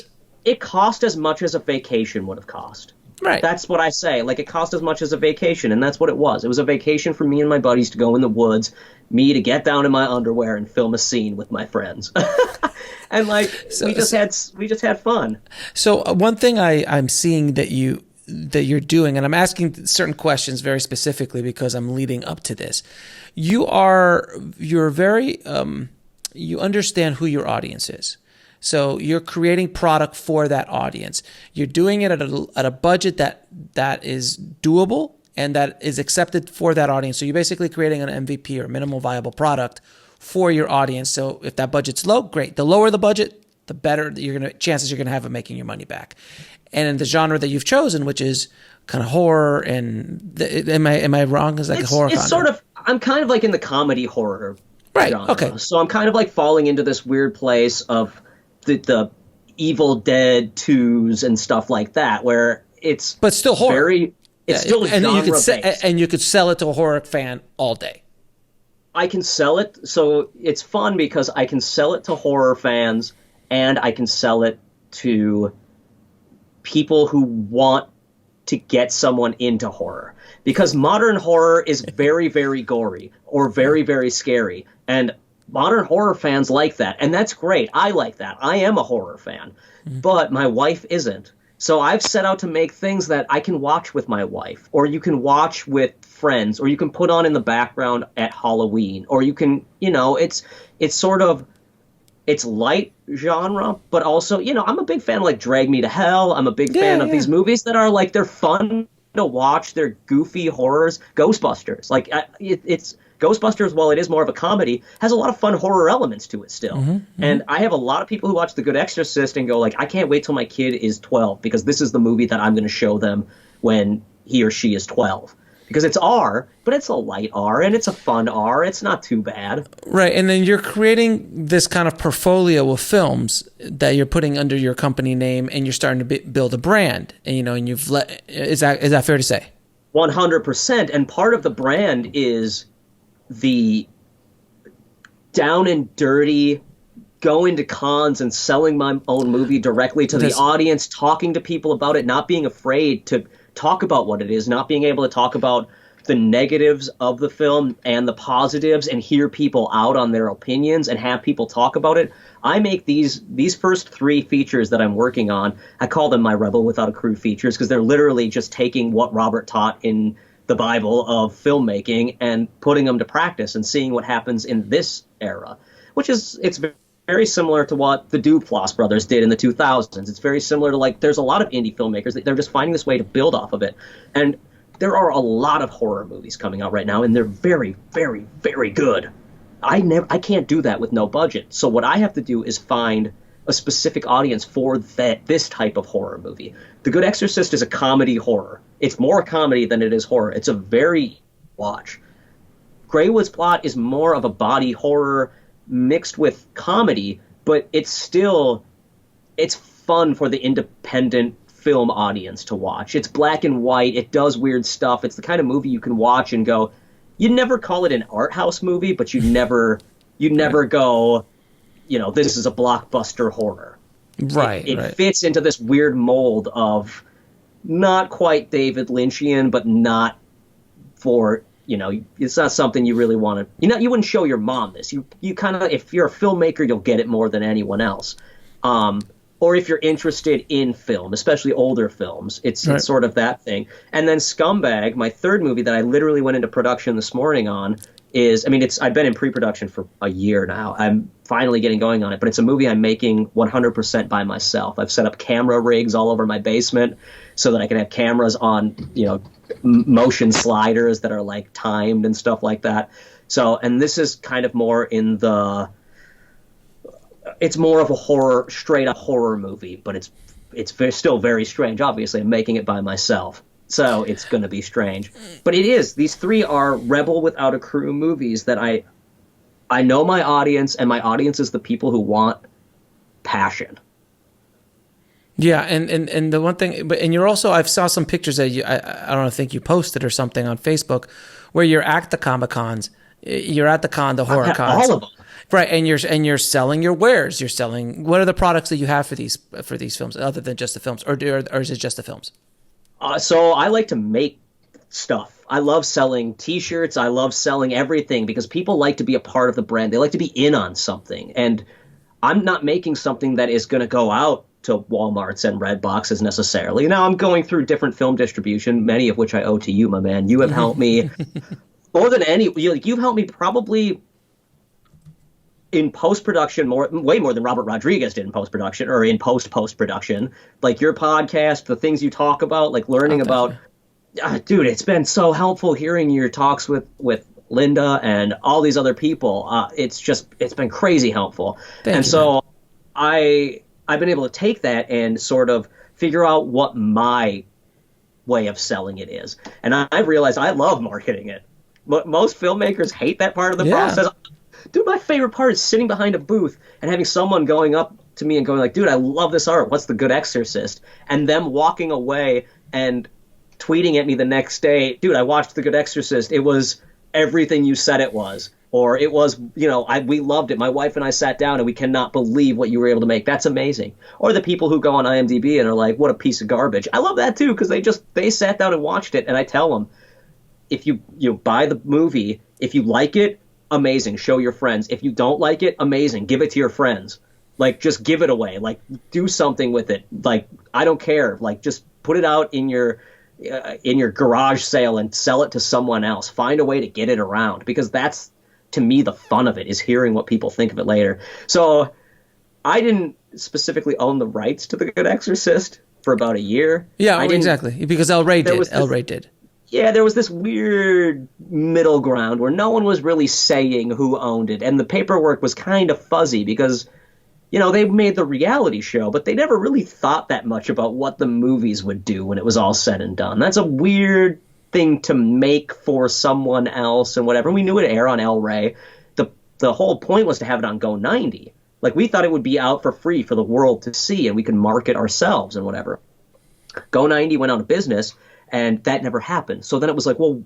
it cost as much as a vacation would have cost. Right. That's what I say. Like, it cost as much as a vacation, and that's what it was. It was a vacation for me and my buddies to go in the woods, me to get down in my underwear and film a scene with my friends. And we just had fun. So one thing I'm seeing that you're doing, and I'm asking certain questions very specifically because I'm leading up to this. You're very you understand who your audience is. So you're creating product for that audience. You're doing it at a budget that is doable and that is accepted for that audience. So you're basically creating an MVP or minimal viable product for your audience. So if that budget's low, great. The lower the budget, the better chances you're gonna have of making your money back. And in the genre that you've chosen, which is kind of horror, and am I wrong? Is like a horror? It's sort of. I'm kind of like in the comedy horror genre. Okay. So I'm kind of like falling into this weird place of the Evil Dead 2s and stuff like that, where it's but still horror. It's still genre based. And you could sell it to a horror fan all day. I can sell it, so it's fun because I can sell it to horror fans, and I can sell it to people who want to get someone into horror. Because modern horror is very, very gory or very, very scary. And modern horror fans like that. And that's great. I like that. I am a horror fan. But my wife isn't. So I've set out to make things that I can watch with my wife, or you can watch with friends, or you can put on in the background at Halloween, or you can, it's sort of, it's light genre, but also, I'm a big fan of like Drag Me to Hell. I'm a big fan of these movies that are like, they're fun to watch. They're goofy horrors. Ghostbusters, like it's Ghostbusters, while it is more of a comedy, has a lot of fun horror elements to it still. And I have a lot of people who watch The Good Exorcist and go like, I can't wait till my kid is 12 because this is the movie that I'm going to show them when he or she is 12. Because it's R, but it's a light R, and it's a fun R. It's not too bad. Right, and then you're creating this kind of portfolio of films that you're putting under your company name, and you're starting to build a brand. And and you've is that fair to say? 100%. And part of the brand is the down and dirty, going to cons and selling my own movie directly to the audience, talking to people about it, not being afraid to talk about what it is, not being able to talk about the negatives of the film and the positives and hear people out on their opinions and have people talk about it. I make these first 3 features that I'm working on, I call them my Rebel Without a Crew features, because they're literally just taking what Robert taught in the Bible of filmmaking and putting them to practice and seeing what happens in this era, which is, it's very similar to what the Duplass brothers did in the 2000s. It's very similar to, like, there's a lot of indie filmmakers, they're just finding this way to build off of it. And there are a lot of horror movies coming out right now, and they're very, very, very good. I can't do that with no budget. So what I have to do is find a specific audience for this type of horror movie. The Good Exorcist is a comedy horror. It's more a comedy than it is horror. It's a very watch. Greywood's Plot is more of a body horror mixed with comedy, but it's fun for the independent film audience to watch. It's black and white. It does weird stuff. It's the kind of movie you can watch and go, you'd never call it an art house movie, but you'd never go, this is a blockbuster horror. Right. It fits into this weird mold of not quite David Lynchian, but not for, it's not something you really want to, you wouldn't show your mom this. You kind of, if you're a filmmaker, you'll get it more than anyone else. Or if you're interested in film, especially older films, it's sort of that thing. And then Scumbag, my third movie that I literally went into production this morning on, I've been in pre-production for a year now. I'm finally getting going on it, but it's a movie I'm making 100% by myself. I've set up camera rigs all over my basement so that I can have cameras on, motion sliders that are like timed and stuff like that. So, and this is kind of more it's more of a straight up horror movie, but it's still very strange. Obviously, I'm making it by myself, so it's going to be strange. But it is. These 3 are Rebel Without a Crew movies that I know my audience, and my audience is the people who want passion. Yeah, and the one thing, and you're also, I saw some pictures that I don't think you posted or something on Facebook, where you're at the Comic-Cons, you're at the horror cons. All of them. Right, and you're selling your wares. You're selling. What are the products that you have for these films, other than just the films, or is it just the films? So I like to make stuff. I love selling T-shirts. I love selling everything because people like to be a part of the brand. They like to be in on something, and I'm not making something that is going to go out to Walmarts and Redboxes necessarily. Now I'm going through different film distribution, many of which I owe to you, my man. You have helped me more than any. You've helped me probably in post-production way more than Robert Rodriguez did in post-production, or in post-production. Like your podcast, the things you talk about, like learning about, dude, it's been so helpful hearing your talks with Linda and all these other people. It's been crazy helpful. So I've been able to take that and sort of figure out what my way of selling it is. And I've realized I love marketing it. Most filmmakers hate that part of the process. Dude, my favorite part is sitting behind a booth and having someone going up to me and going like, dude, I love this art. What's the Good Exorcist? And them walking away and tweeting at me the next day, dude, I watched the Good Exorcist. It was everything you said it was. Or it was, we loved it. My wife and I sat down and we cannot believe what you were able to make. That's amazing. Or the people who go on IMDb and are like, what a piece of garbage. I love that too, because they sat down and watched it. And I tell them, if you buy the movie, if you like it, amazing. Show your friends. If you don't like it, amazing. Give it to your friends. Like, just give it away. Like, do something with it. Like, I don't care. Like, just put it out in your garage sale and sell it to someone else. Find a way to get it around, because that's, to me, the fun of it, is hearing what people think of it later. So I didn't specifically own the rights to The Good Exorcist for about a year. Yeah, exactly. Because El Rey did. Yeah, there was this weird middle ground where no one was really saying who owned it. And the paperwork was kind of fuzzy because, they made the reality show, but they never really thought that much about what the movies would do when it was all said and done. That's a weird thing to make for someone else and whatever. We knew it would air on El Rey. The whole point was to have it on Go 90. Like, we thought it would be out for free for the world to see and we could market ourselves and whatever. Go 90 went out of business and that never happened. So then it was like, well,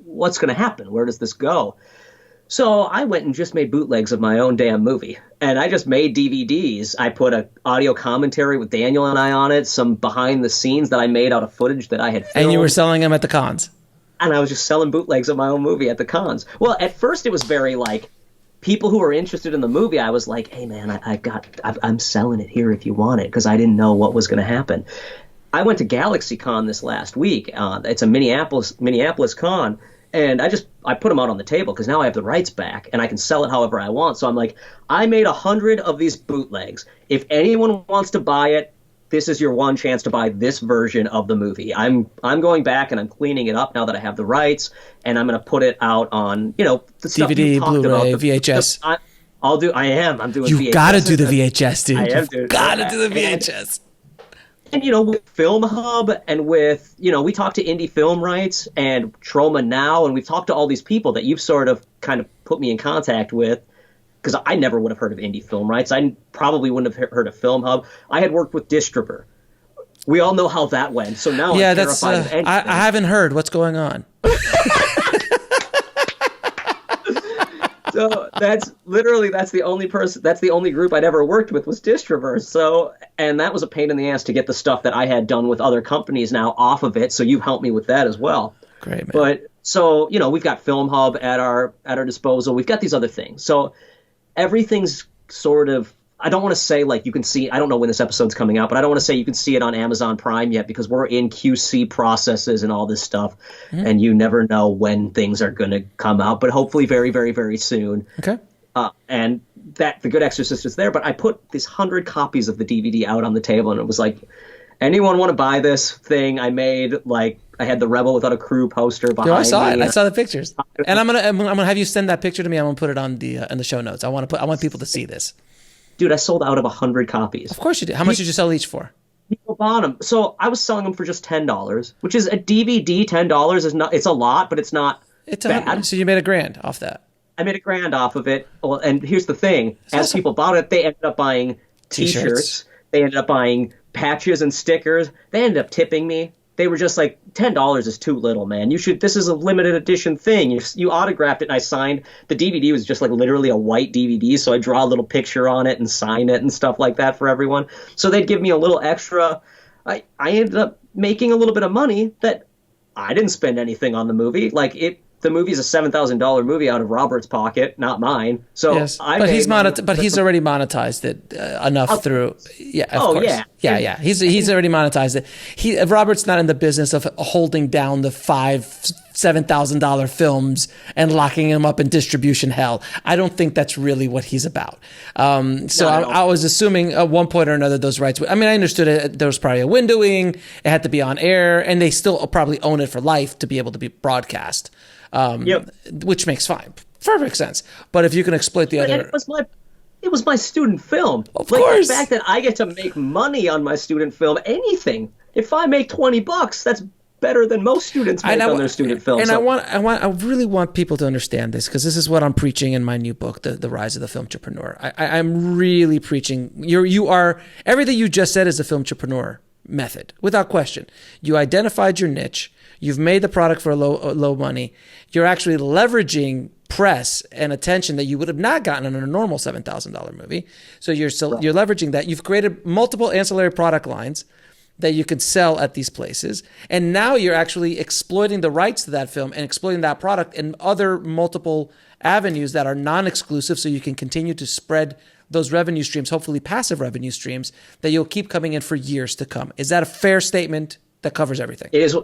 what's going to happen? Where does this go? So I went and just made bootlegs of my own damn movie. And I just made DVDs. I put an audio commentary with Daniel and I on it, some behind the scenes that I made out of footage that I had filmed. And you were selling them at the cons. And I was just selling bootlegs of my own movie at the cons. Well, at first it was very like, people who were interested in the movie, I was like, hey man, I'm selling it here if you want it, because I didn't know what was going to happen. I went to GalaxyCon this last week. It's a Minneapolis con. And I put them out on the table because now I have the rights back and I can sell it however I want. So I'm like, I made 100 of these bootlegs. If anyone wants to buy it, this is your one chance to buy this version of the movie. I'm going back and I'm cleaning it up now that I have the rights, and I'm going to put it out on, the stuff DVD, Blu-ray, VHS. I'm doing VHS. You've got to do the VHS, dude. I am, You've dude. got to do the VHS. And, with Film Hub and with, we talked to Indie Film Rights and Trauma Now, and we've talked to all these people that you've sort of kind of put me in contact with, because I never would have heard of Indie Film Rights. I probably wouldn't have heard of Film Hub. I had worked with Distributor. We all know how that went, so now I'm terrified of anything. I haven't heard. What's going on? So that's the only group I'd ever worked with was Distributor. So, and that was a pain in the ass to get the stuff that I had done with other companies now off of it. So you've helped me with that as well. Great, man. But so, we've got Film Hub at our disposal. We've got these other things. So everything's sort of, I don't want to say like you can see, I don't know when this episode's coming out, but I don't want to say you can see it on Amazon Prime yet because we're in QC processes and all this stuff. Mm-hmm. And you never know when things are going to come out, but hopefully very, very, very soon. Okay. And that The Good Exorcist is there, but I put these 100 copies of the DVD out on the table, and it was like, anyone want to buy this thing? I made like, I had the Rebel Without a Crew poster behind me. I saw it. I saw the pictures, and I'm gonna have you send that picture to me. I'm gonna put it on in the show notes. I want people to see this. Dude, I sold out of 100 copies. Of course you did. How much did you sell each for? People bought them. So I was selling them for just $10, which is a DVD. $10 is not. It's a lot, but it's not bad. So you made $1,000 off that. I made $1,000 off of it. Well, and here's the thing: as people bought it, they ended up buying T-shirts. They ended up buying patches and stickers. They ended up tipping me. They were just like, $10 is too little, man. This is a limited edition thing. You autographed it and I signed. The DVD was just like literally a white DVD, so I draw a little picture on it and sign it and stuff like that for everyone. So they'd give me a little extra. I ended up making a little bit of money that I didn't spend anything on the movie. The movie's a $7,000 movie out of Robert's pocket, not mine. So yes, but he's already monetized it enough through. Yeah, of course. Yeah. He's already monetized it. Robert's not in the business of holding down the 5 $7,000 films and locking them up in distribution hell. I don't think that's really what he's about. I was assuming at one point or another those rights. I mean, I understood it. There was probably a windowing. It had to be on air, and they still probably own it for life to be able to be broadcast, which makes perfect sense. But if you can exploit the other... It was my student film. Of course. The fact that I get to make money on my student film, anything. If I make $20, that's better than most students make on their student films. And I really want people to understand this, because this is what I'm preaching in my new book, The Rise of the Filmtrepreneur. I'm really preaching. You are everything you just said is a Filmtrepreneur method, without question. You identified your niche. You've made the product for low money. You're actually leveraging press and attention that you would have not gotten in a normal $7,000 movie. So you're leveraging that. You've created multiple ancillary product lines that you can sell at these places. And now you're actually exploiting the rights to that film and exploiting that product in other multiple avenues that are non-exclusive, so you can continue to spread those revenue streams, hopefully passive revenue streams, that you'll keep coming in for years to come. Is that a fair statement that covers everything? It is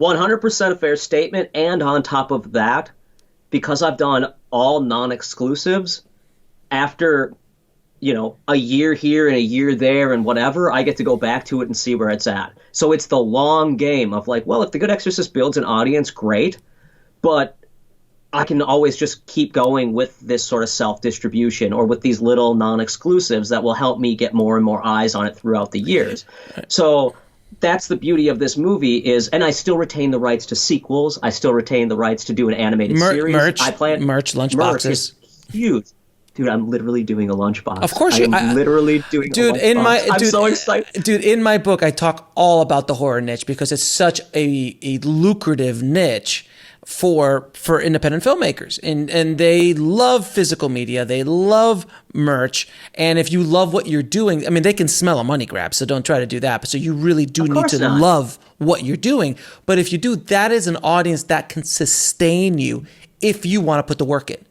100% a fair statement. And on top of that, because I've done all non-exclusives, after, a year here and a year there and whatever, I get to go back to it and see where it's at. So it's the long game of like, well, if The Good Exorcist builds an audience, great. But I can always just keep going with this sort of self-distribution or with these little non-exclusives that will help me get more and more eyes on it throughout the years. So that's the beauty of this movie and I still retain the rights to sequels. I still retain the rights to do an animated series. Merch, lunchboxes. Is huge. Dude, I'm literally doing a lunchbox. Of course, I'm literally doing a lunchbox. I'm so excited. Dude, in my book, I talk all about the horror niche because it's such a lucrative niche for independent filmmakers, and they love physical media, they love merch, and if you love what you're doing, I mean, they can smell a money grab, so don't try to do that. But so you really do need to love what you're doing. But if you do, that is an audience that can sustain you if you want to put the work in.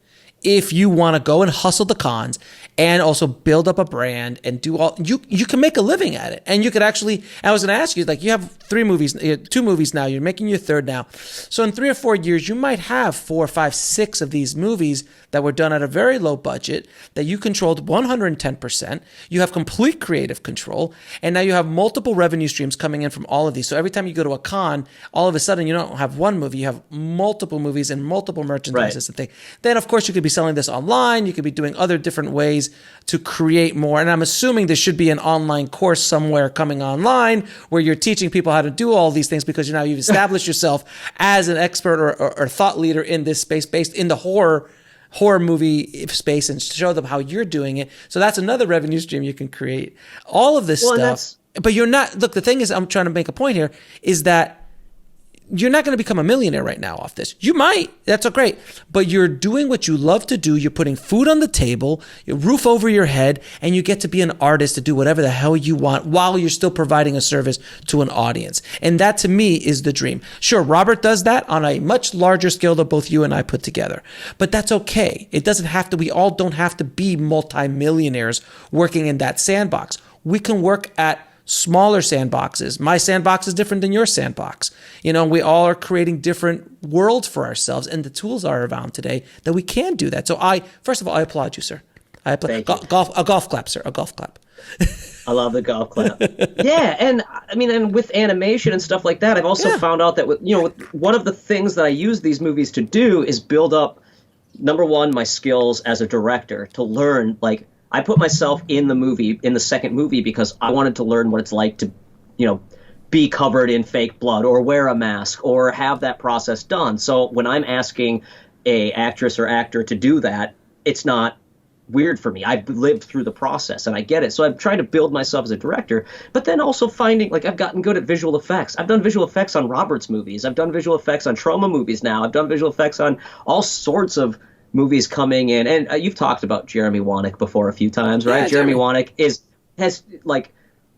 If you want to go and hustle the cons and also build up a brand and do all, you can make a living at it. And you could actually, I was going to ask you, like, you have 2 movies now, you're making your 3rd now. So in 3 or 4 years, you might have 4, 5, 6 of these movies that were done at a very low budget that you controlled 110%. You have complete creative control. And now you have multiple revenue streams coming in from all of these. So every time you go to a con, all of a sudden you don't have one movie, you have multiple movies and multiple merchandises and things. Then of course you could be selling this online. You could be doing other different ways to create more. And I'm assuming there should be an online course somewhere coming online where you're teaching people how to do all these things, because now you've established yourself as an expert or thought leader in this space, based in the horror movie space, and show them how you're doing it. So that's another revenue stream you can create. All of this stuff. But you're not, look, the thing is, I'm trying to make a point here, is that you're not going to become a millionaire right now off this. You might. That's great. But you're doing what you love to do. You're putting food on the table, a roof over your head, and you get to be an artist to do whatever the hell you want while you're still providing a service to an audience. And that, to me, is the dream. Sure, Robert does that on a much larger scale than both you and I put together. But that's okay. It doesn't have to, we all don't have to be multimillionaires working in that sandbox. We can work at smaller sandboxes. My sandbox is different than your sandbox. We all are creating different worlds for ourselves, and the tools are around today that we can do that. So first of all, I applaud you, sir. I applaud a golf clap, sir. A golf clap. I love the golf clap. Yeah, and I mean, and with animation and stuff like that, I've also found out that with one of the things that I use these movies to do is build up, number one, my skills as a director, to learn, like, I put myself in the movie, in the second movie, because I wanted to learn what it's like to, be covered in fake blood or wear a mask or have that process done. So when I'm asking a actress or actor to do that, it's not weird for me. I've lived through the process and I get it. So I'm trying to build myself as a director, but then also finding, like, I've gotten good at visual effects. I've done visual effects on Robert's movies. I've done visual effects on Trauma movies now. I've done visual effects on all sorts of movies coming in, and you've talked about Jeremy Wanick before a few times, right? Yeah, Jeremy Wanick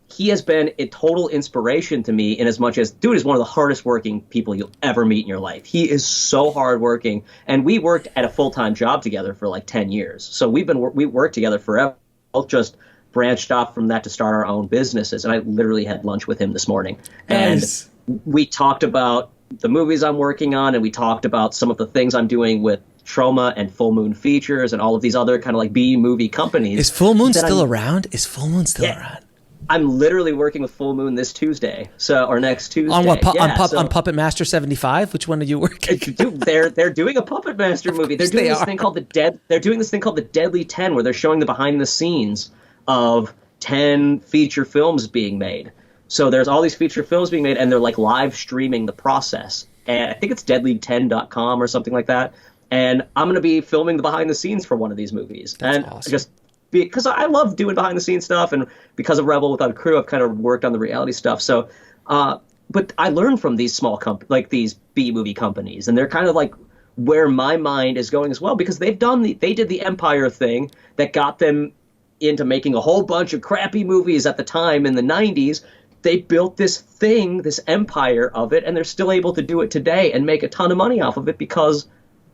he has been a total inspiration to me, in as much as, dude is one of the hardest working people you'll ever meet in your life. He is so hardworking, and we worked at a full-time job together for like 10 years. So we worked together forever. Both just branched off from that to start our own businesses, and I literally had lunch with him this morning. Nice. And we talked about the movies I'm working on, and we talked about some of the things I'm doing with Trauma and Full Moon Features and all of these other kind of like B movie companies. Is Full Moon still around? Is Full Moon still around? I'm literally working with Full Moon this Tuesday, or next Tuesday. On what? On Puppet Master 75? Which one are you working? Dude, they're doing a Puppet Master movie. They're doing this thing called They're doing this thing called the Deadly 10, where they're showing the behind the scenes of 10 feature films being made. So there's all these feature films being made, and they're like live streaming the process. And I think it's deadly10.com or something like that. And I'm going to be filming the behind the scenes for one of these movies. That's and awesome. Just because I love doing behind the scenes stuff, and because of Rebel Without a Crew, I've kind of worked on the reality stuff. So, but I learned from these small like these B movie companies, and they're kind of like where my mind is going as well, because they did the Empire thing that got them into making a whole bunch of crappy movies at the time in the 90s. They built this thing, this empire of it, and they're still able to do it today and make a ton of money off of it because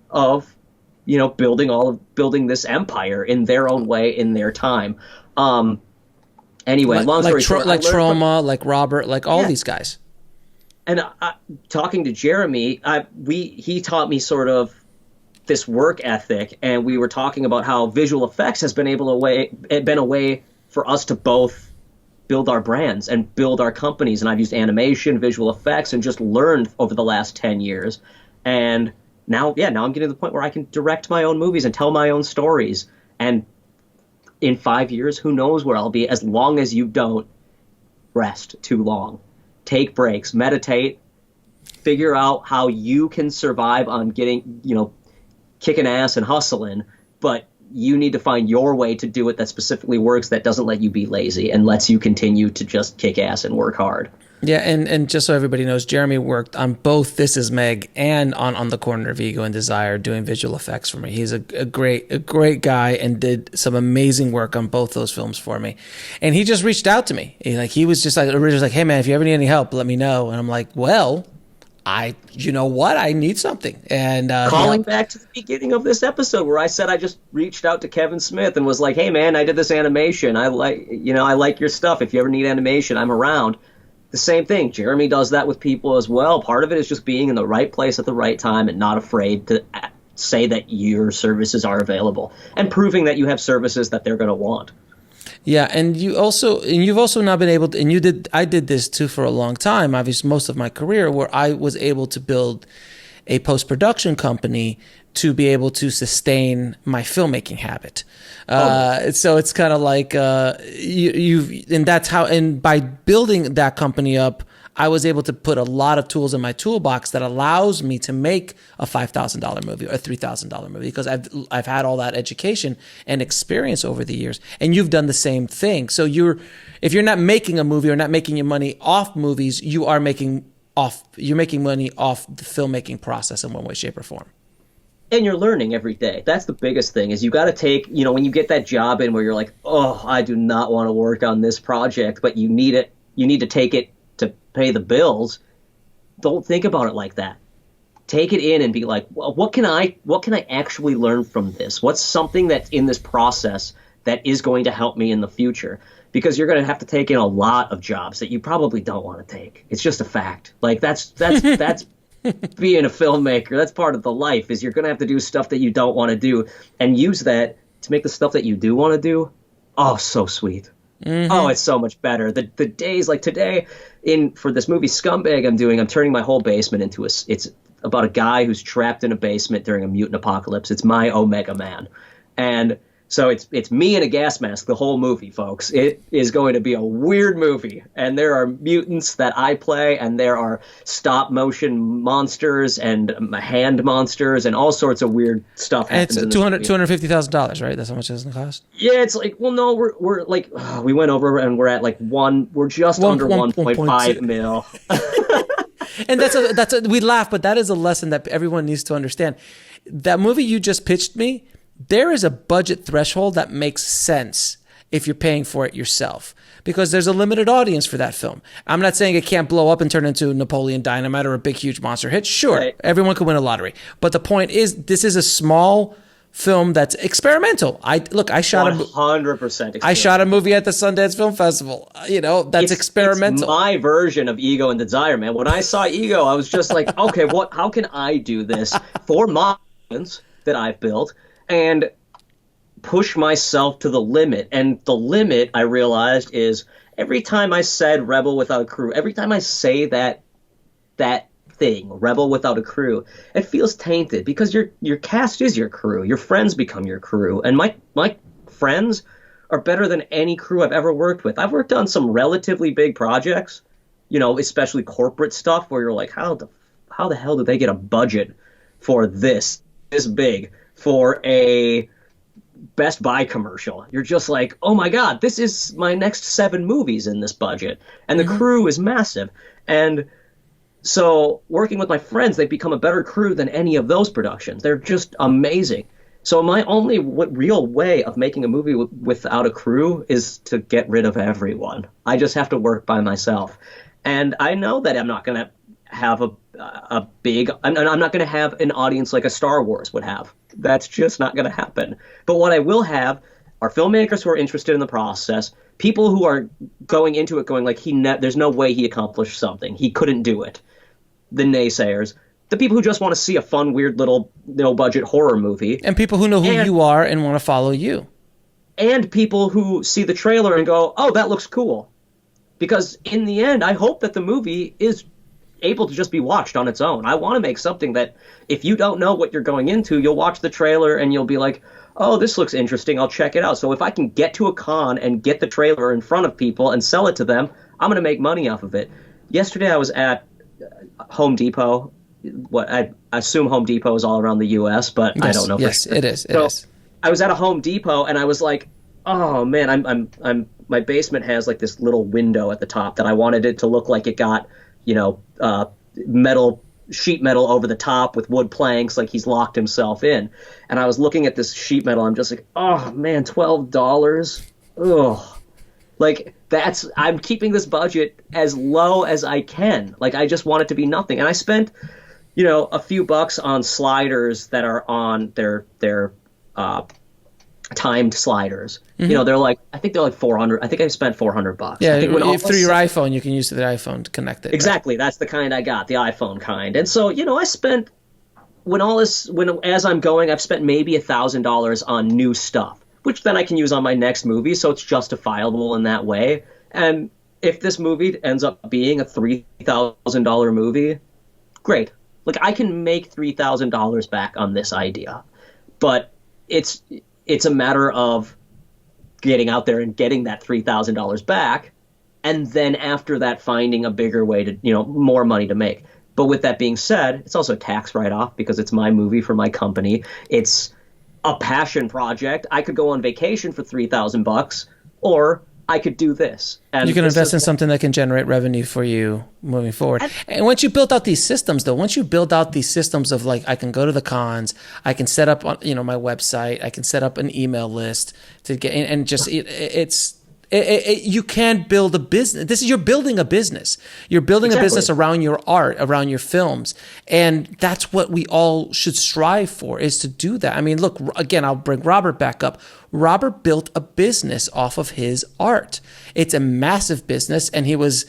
of, building this empire in their own way in their time. Anyway, long story short, like Trauma, like Robert, like all these guys. And talking to Jeremy, he taught me sort of this work ethic, and we were talking about how visual effects has been a way for us to both build our brands and build our companies. And I've used animation, visual effects, and just learned over the last 10 years. And now I'm getting to the point where I can direct my own movies and tell my own stories. And in 5 years, who knows where I'll be, as long as you don't rest too long. Take breaks, meditate, figure out how you can survive on kicking ass and hustling, but you need to find your way to do it that specifically works, that doesn't let you be lazy and lets you continue to just kick ass and work hard. Yeah, and just so everybody knows, Jeremy worked on both This Is Meg and on The Corner of Ego and Desire, doing visual effects for me. He's a great guy and did some amazing work on both those films for me. And he just reached out to me. He was just originally like, hey man, if you ever need any help, let me know. And I'm like, well, I need something. And calling back to the beginning of this episode where I said I just reached out to Kevin Smith and was like, hey man, I did this animation. I like your stuff. If you ever need animation, I'm around. The same thing. Jeremy does that with people as well. Part of it is just being in the right place at the right time and not afraid to say that your services are available, and proving that you have services that they're going to want. Yeah, and you've also now been able to, and I did this too for a long time, obviously most of my career, where I was able to build a post-production company to be able to sustain my filmmaking habit. So it's kind of like and that's how, and by building that company up, I was able to put a lot of tools in my toolbox that allows me to make a $5,000 movie or a $3,000 movie, because I've had all that education and experience over the years. And you've done the same thing. So if you're not making a movie or not making your money off movies, you're making money off the filmmaking process in one way, shape, or form. And you're learning every day. That's the biggest thing, is you got to take, when you get that job in where you're like, oh, I do not want to work on this project, but you need it. You need to take it to pay the bills. Don't think about it like that. Take it in and be like, well, what can I actually learn from this? What's something that's in this process that is going to help me in the future? Because you're going to have to take in a lot of jobs that you probably don't want to take. It's just a fact. Like that's being a filmmaker. That's part of the life, is you're going to have to do stuff that you don't want to do, and use that to make the stuff that you do want to do. Oh, so sweet. Mm-hmm. Oh, it's so much better. The days like today for this movie Scumbag I'm turning my whole basement into it's about a guy who's trapped in a basement during a mutant apocalypse. It's my Omega Man. And so it's me in a gas mask the whole movie, folks. It is going to be a weird movie. And there are mutants that I play, and there are stop motion monsters and hand monsters and all sorts of weird stuff. And it's $250,000, right? That's how much it's going to cost? Yeah, it's like, well, no, we're like, we went over and we're at like we're just under 1.5 mil. And we laugh, but that is a lesson that everyone needs to understand. That movie you just pitched me, there is a budget threshold that makes sense if you're paying for it yourself, because there's a limited audience for that film. I'm not saying it can't blow up and turn into Napoleon Dynamite or a big, huge monster hit. Sure, right. Everyone could win a lottery. But the point is, this is a small film that's experimental. I shot 100% I shot a movie. 100% I shot a movie at the Sundance Film Festival. That's experimental. It's my version of Ego and Desire, man. When I saw Ego, I was just like, okay, how can I do this for my audience that I've built and push myself to the limit? And the limit, I realized, is every time I said Rebel Without a Crew, every time I say that thing, Rebel Without a Crew, it feels tainted because your cast is your crew. Your friends become your crew. And my friends are better than any crew I've ever worked with. I've worked on some relatively big projects, especially corporate stuff where you're like, how the hell did they get a budget for this big for a Best Buy commercial? You're just like, oh my God, this is my next 7 movies in this budget. And the crew is massive. And so working with my friends, they've become a better crew than any of those productions. They're just amazing. So my only real way of making a movie without a crew is to get rid of everyone. I just have to work by myself. And I know that I'm not going to have I'm not going to have an audience like a Star Wars would have. That's just not going to happen. But what I will have are filmmakers who are interested in the process, people who are going into it going like, there's no way he accomplished something. He couldn't do it. The naysayers, the people who just want to see a fun, weird little no-budget horror movie. And people who know who you are and want to follow you. And people who see the trailer and go, oh, that looks cool. Because in the end, I hope that the movie is able to just be watched on its own. I want to make something that if you don't know what you're going into, you'll watch the trailer and you'll be like, oh, this looks interesting, I'll check it out. So if I can get to a con and get the trailer in front of people and sell it to them, I'm going to make money off of it. Yesterday I was at Home Depot. I assume Home Depot is all around the U.S., but yes, I don't know. Yes, for sure. It is. I was at a Home Depot and I was like, oh man, my basement has like this little window at the top that I wanted it to look like it got, sheet metal over the top with wood planks, like he's locked himself in. And I was looking at this sheet metal. I'm just like, oh man, $12. Ugh. Like I'm keeping this budget as low as I can. Like I just want it to be nothing. And I spent, a few bucks on sliders that are on their timed sliders. Mm-hmm. I think they're like 400. I think I spent $400. Yeah, I think through your iPhone, you can use the iPhone to connect it. Exactly. Right? That's the kind I got, the iPhone kind. And so, I spent as I'm going, I've spent maybe $1,000 on new stuff, which then I can use on my next movie. So it's justifiable in that way. And if this movie ends up being a $3,000 movie, great. Like I can make $3,000 back on this idea, but it's a matter of getting out there and getting that $3,000 back, and then after that finding a bigger way to, more money to make. But with that being said, it's also a tax write-off because it's my movie for my company. It's a passion project. I could go on vacation for $3,000, or I could do this. And you can invest in something that can generate revenue for you moving forward. And once you build out these systems, of like, I can go to the cons, I can set up on, my website, I can set up an email list to get in, and just you can build a business. You're building a business. You're building a business around your art, around your films. And that's what we all should strive for, is to do that. I mean, look, again, I'll bring Robert back up. Robert built a business off of his art. It's a massive business, and he was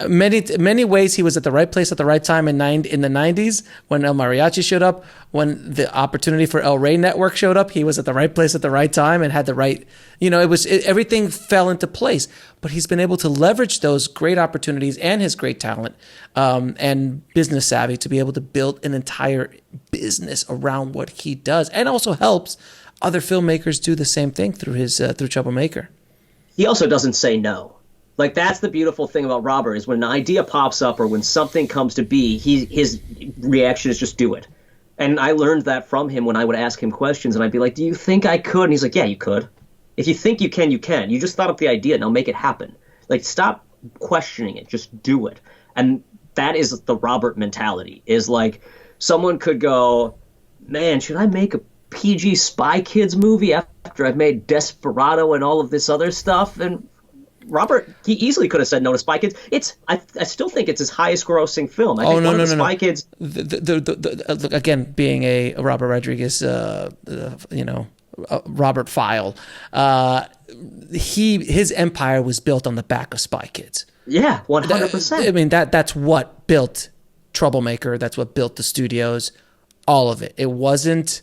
many ways he was at the right place at the right time in the 90s when El Mariachi showed up. When the opportunity for El Rey Network showed up, he was at the right place at the right time and had the right, everything fell into place. But he's been able to leverage those great opportunities and his great talent and business savvy to be able to build an entire business around what he does, and also helps other filmmakers do the same thing through Troublemaker. He also doesn't say no. Like, that's the beautiful thing about Robert, is when an idea pops up or when something comes to be, his reaction is just do it. And I learned that from him when I would ask him questions, and I'd be like, do you think I could? And he's like, yeah, you could. If you think you can, you can. You just thought up the idea, now make it happen. Like, stop questioning it, just do it. And that is the Robert mentality, is like, someone could go, man, should I make a PG Spy Kids movie after I've made Desperado and all of this other stuff? And Robert, he easily could have said no to Spy Kids. I still think it's his highest grossing film. I think no, one no, of the no, Spy no. Kids. Look, again, being a Robert Rodriguez, Robert File, his empire was built on the back of Spy Kids. Yeah, 100%. I mean, that's what built Troublemaker. That's what built the studios. All of it. It wasn't,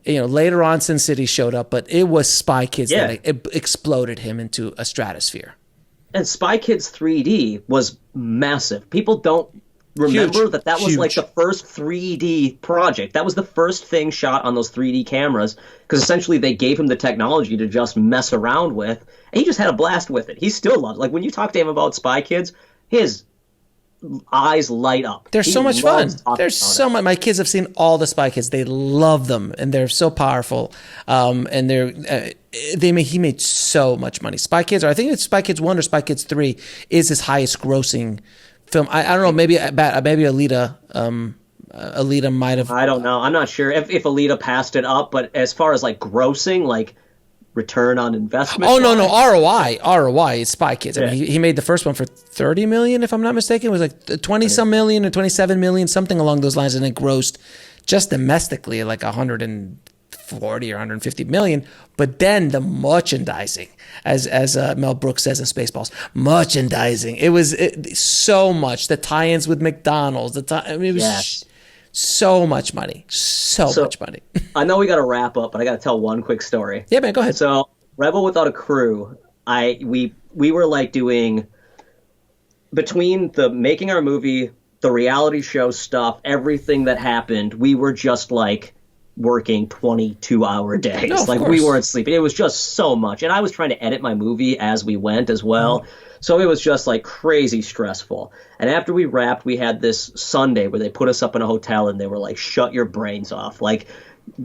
later on Sin City showed up, but it was Spy Kids that it exploded him into a stratosphere. And Spy Kids 3D was massive. People don't remember that was like the first 3D project. That was the first thing shot on those 3D cameras, because essentially they gave him the technology to just mess around with, and he just had a blast with it. He still loves it. Like when you talk to him about Spy Kids, his eyes light up. They're so much fun. There's so much. My kids have seen all the Spy Kids. They love them, and they're so powerful. And he made so much money. Spy Kids, or I think it's Spy Kids 1 or Spy Kids 3, is his highest grossing film. I don't know. Maybe Alita. Alita might have. I don't know. I'm not sure if Alita passed it up, but as far as like grossing, like return on investment. Oh no, ROI is Spy Kids. I mean, he made the first one for $30 million, if I'm not mistaken. It was like 20 some million or 27 million, something along those lines, and it grossed just domestically like 140 or 150 million. But then the merchandising, as Mel Brooks says in Spaceballs, merchandising. It was so much. The tie-ins with McDonald's. It was so much money. So much money. I know we got to wrap up, but I got to tell one quick story. Yeah, man, go ahead. So Rebel Without a Crew, we were like doing, between the making our movie, the reality show stuff, everything that happened, we were just like working 22-hour days. No, like course. We weren't sleeping. It was just so much. And I was trying to edit my movie as we went as well. So it was just like crazy stressful. And after we wrapped, we had this Sunday where they put us up in a hotel and they were like, shut your brains off. Like,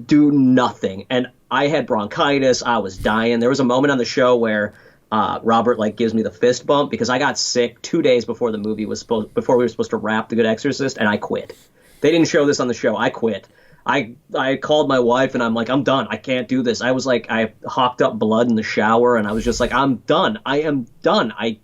do nothing. And I had bronchitis. I was dying. There was a moment on the show where Robert like gives me the fist bump because I got sick 2 days before we were supposed to wrap The Good Exorcist, and I quit. They didn't show this on the show. I quit. I called my wife and I'm like, I'm done. I can't do this. I was like, I hocked up blood in the shower and I was just like, I'm done. I am done. I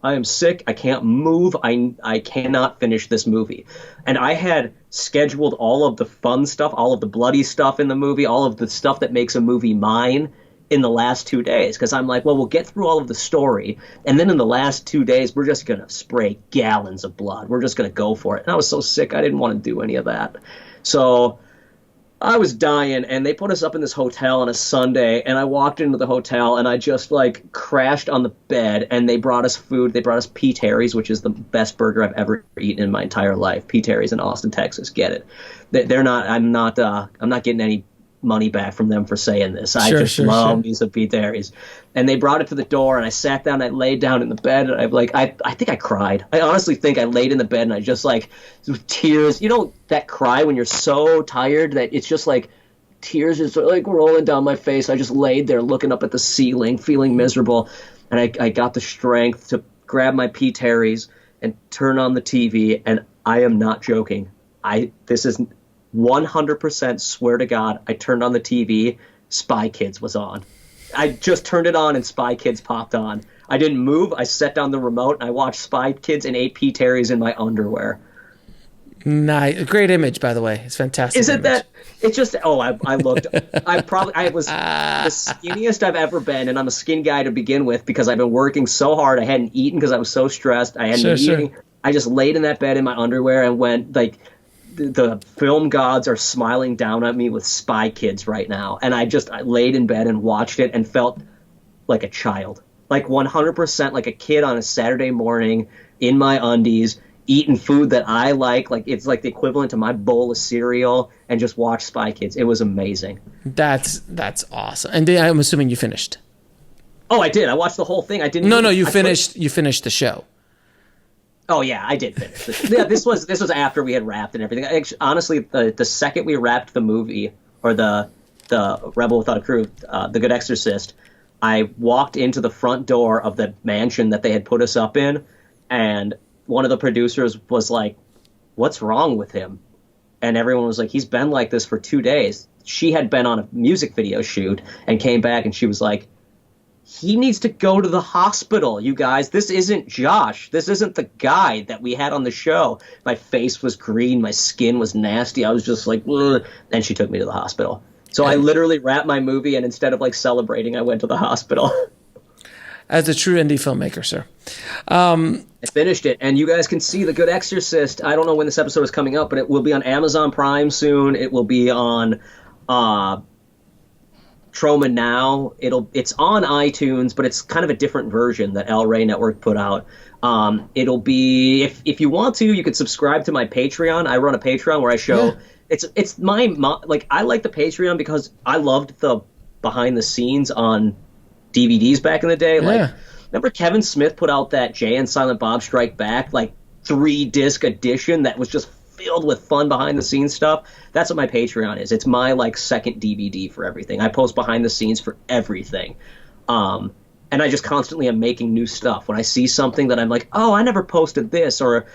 am sick. I can't move. I cannot finish this movie. And I had scheduled all of the fun stuff, all of the bloody stuff in the movie, all of the stuff that makes a movie mine in the last 2 days. Because I'm like, well, we'll get through all of the story. And then in the last 2 days, we're just going to spray gallons of blood. We're just going to go for it. And I was so sick. I didn't want to do any of that. So I was dying, and they put us up in this hotel on a Sunday, and I walked into the hotel, and I just, like, crashed on the bed, and they brought us food. They brought us P. Terry's, which is the best burger I've ever eaten in my entire life. P. Terry's in Austin, Texas. Get it. I'm not getting any money back from them for saying this. I just love me some P. Terry's. And they brought it to the door, and I sat down, and I laid down in the bed, and I think I cried. I honestly think I laid in the bed, and I just, like, with tears, that cry when you're so tired that it's just like tears just like rolling down my face. I just laid there looking up at the ceiling, feeling miserable, and I got the strength to grab my P. Terry's and turn on the TV, and I am not joking. This is 100% swear to God, I turned on the TV, Spy Kids was on. I just turned it on and Spy Kids popped on. I didn't move. I set down the remote and I watched Spy Kids and ate P. Terry's in my underwear. Nice. Great image, by the way. It's fantastic. Isn't that? It's just, I looked, I was the skinniest I've ever been, and I'm a skinny guy to begin with because I've been working so hard. I hadn't eaten because I was so stressed. I hadn't been eating. I just laid in that bed in my underwear and went, like, the film gods are smiling down at me with Spy Kids right now. And I laid in bed and watched it and felt like a child. Like 100% like a kid on a Saturday morning in my undies, eating food that I like it's like the equivalent to my bowl of cereal, and just watch Spy Kids. It was amazing. That's awesome. And then I'm assuming you finished. Oh, I did. I watched the whole thing. I didn't. No, you finished the show. Oh yeah, I did finish. Yeah, this was after we had wrapped and everything. Actually, honestly, the second we wrapped the movie, or the Rebel Without a Crew, The Good Exorcist, I walked into the front door of the mansion that they had put us up in, and one of the producers was like, "What's wrong with him?" And everyone was like, "He's been like this for 2 days." She had been on a music video shoot and came back, and she was like, he needs to go to the hospital, you guys. This isn't Josh. This isn't the guy that we had on the show. My face was green. My skin was nasty. I was just like, ugh. And she took me to the hospital. So I literally wrapped my movie, and instead of like celebrating, I went to the hospital. As a true indie filmmaker, sir. I finished it, and you guys can see The Good Exorcist. I don't know when this episode is coming up, but it will be on Amazon Prime soon. It will be on Troma Now. It's on iTunes, but it's kind of a different version that El Rey Network put out. It'll be, if you want to, you could subscribe to my Patreon. I run a Patreon where I show it's my like, I like the Patreon because I loved the behind the scenes on DVDs back in the day. Like, remember Kevin Smith put out that Jay and Silent Bob Strike Back, like 3-disc edition that was just filled with fun behind the scenes stuff? That's what my Patreon is. It's my like second DVD for everything. I post behind the scenes for everything. And I just constantly am making new stuff. When I see something that I'm like, oh, I never posted this, or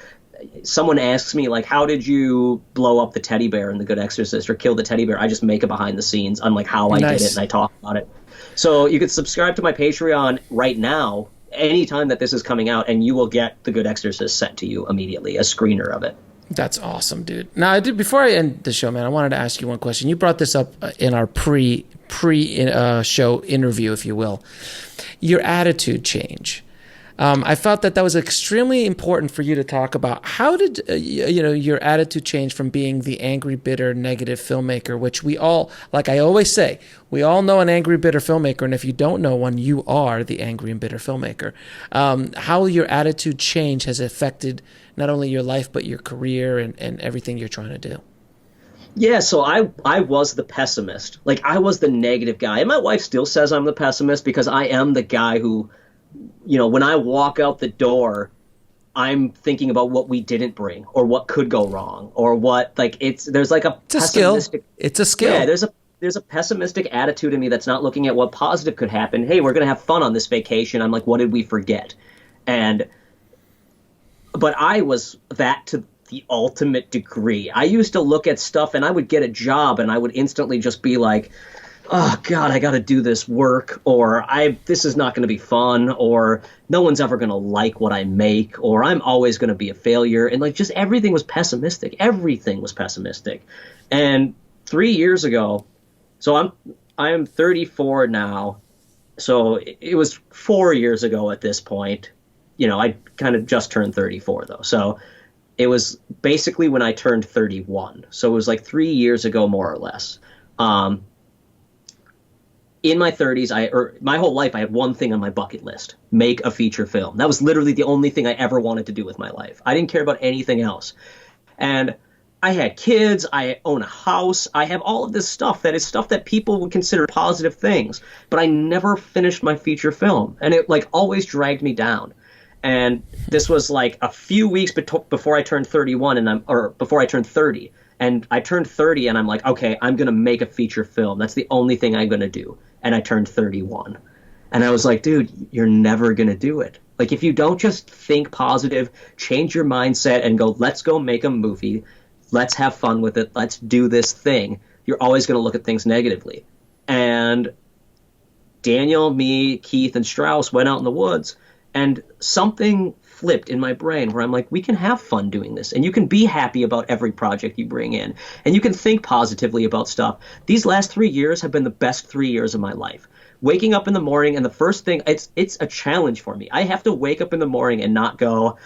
someone asks me like, how did you blow up the teddy bear in The Good Exorcist or kill the teddy bear? I just make a behind the scenes on like how I did it, and I talk about it. So you can subscribe to my Patreon right now, anytime that this is coming out, and you will get The Good Exorcist sent to you immediately, a screener of it. That's awesome, dude. Now, before I end the show, man, I wanted to ask you one question. You brought this up in our pre-show interview, if you will. Your attitude change. I felt that was extremely important for you to talk about. How did your attitude change from being the angry, bitter, negative filmmaker, which we all, like I always say, we all know an angry, bitter filmmaker, and if you don't know one, you are the angry and bitter filmmaker. How your attitude change has affected not only your life but your career and everything you're trying to do. Yeah, so I was the pessimist. Like, I was the negative guy. And my wife still says I'm the pessimist because I am the guy who, when I walk out the door, I'm thinking about what we didn't bring or what could go wrong or what, like, there's like a pessimistic. It's a skill. Yeah, there's a pessimistic attitude in me that's not looking at what positive could happen. Hey, we're going to have fun on this vacation. I'm like, what did we forget? But I was that to the ultimate degree. I used to look at stuff and I would get a job and I would instantly just be like, oh God, I got to do this work, or this is not going to be fun, or no one's ever going to like what I make, or I'm always going to be a failure. And like, just everything was pessimistic. Everything was pessimistic. And 3 years ago, so I'm 34 now. So it was 4 years ago at this point. I kind of just turned 34 though. So it was basically when I turned 31. So it was like 3 years ago, more or less. In my 30s, my whole life, I had one thing on my bucket list: make a feature film. That was literally the only thing I ever wanted to do with my life. I didn't care about anything else. And I had kids, I own a house, I have all of this stuff that is stuff that people would consider positive things, but I never finished my feature film. And it like always dragged me down. And this was like a few weeks before I turned 31 before I turned 30. And I turned 30 and I'm like, okay, I'm going to make a feature film. That's the only thing I'm going to do. And I turned 31. And I was like, dude, you're never going to do it. Like, if you don't just think positive, change your mindset and go, let's go make a movie. Let's have fun with it. Let's do this thing. You're always going to look at things negatively. And Daniel, me, Keith, and Strauss went out in the woods, and something flipped in my brain where I'm like, we can have fun doing this, and you can be happy about every project you bring in, and you can think positively about stuff. These last 3 years have been the best 3 years of my life. Waking up in the morning, and the first thing, it's a challenge for me. I have to wake up in the morning and not go,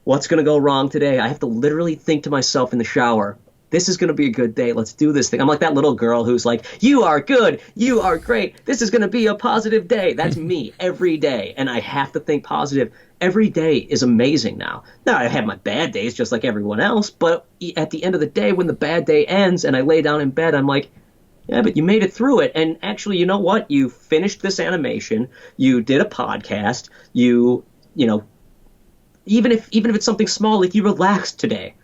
what's going to go wrong today? I have to literally think to myself in the shower, this is going to be a good day. Let's do this thing. I'm like that little girl who's like, you are good. You are great. This is going to be a positive day. That's me every day. And I have to think positive. Every day is amazing now. Now, I have my bad days just like everyone else. But at the end of the day, when the bad day ends and I lay down in bed, I'm like, yeah, but you made it through it. And actually, you know what? You finished this animation. You did a podcast. You know, even if it's something small, like you relaxed today.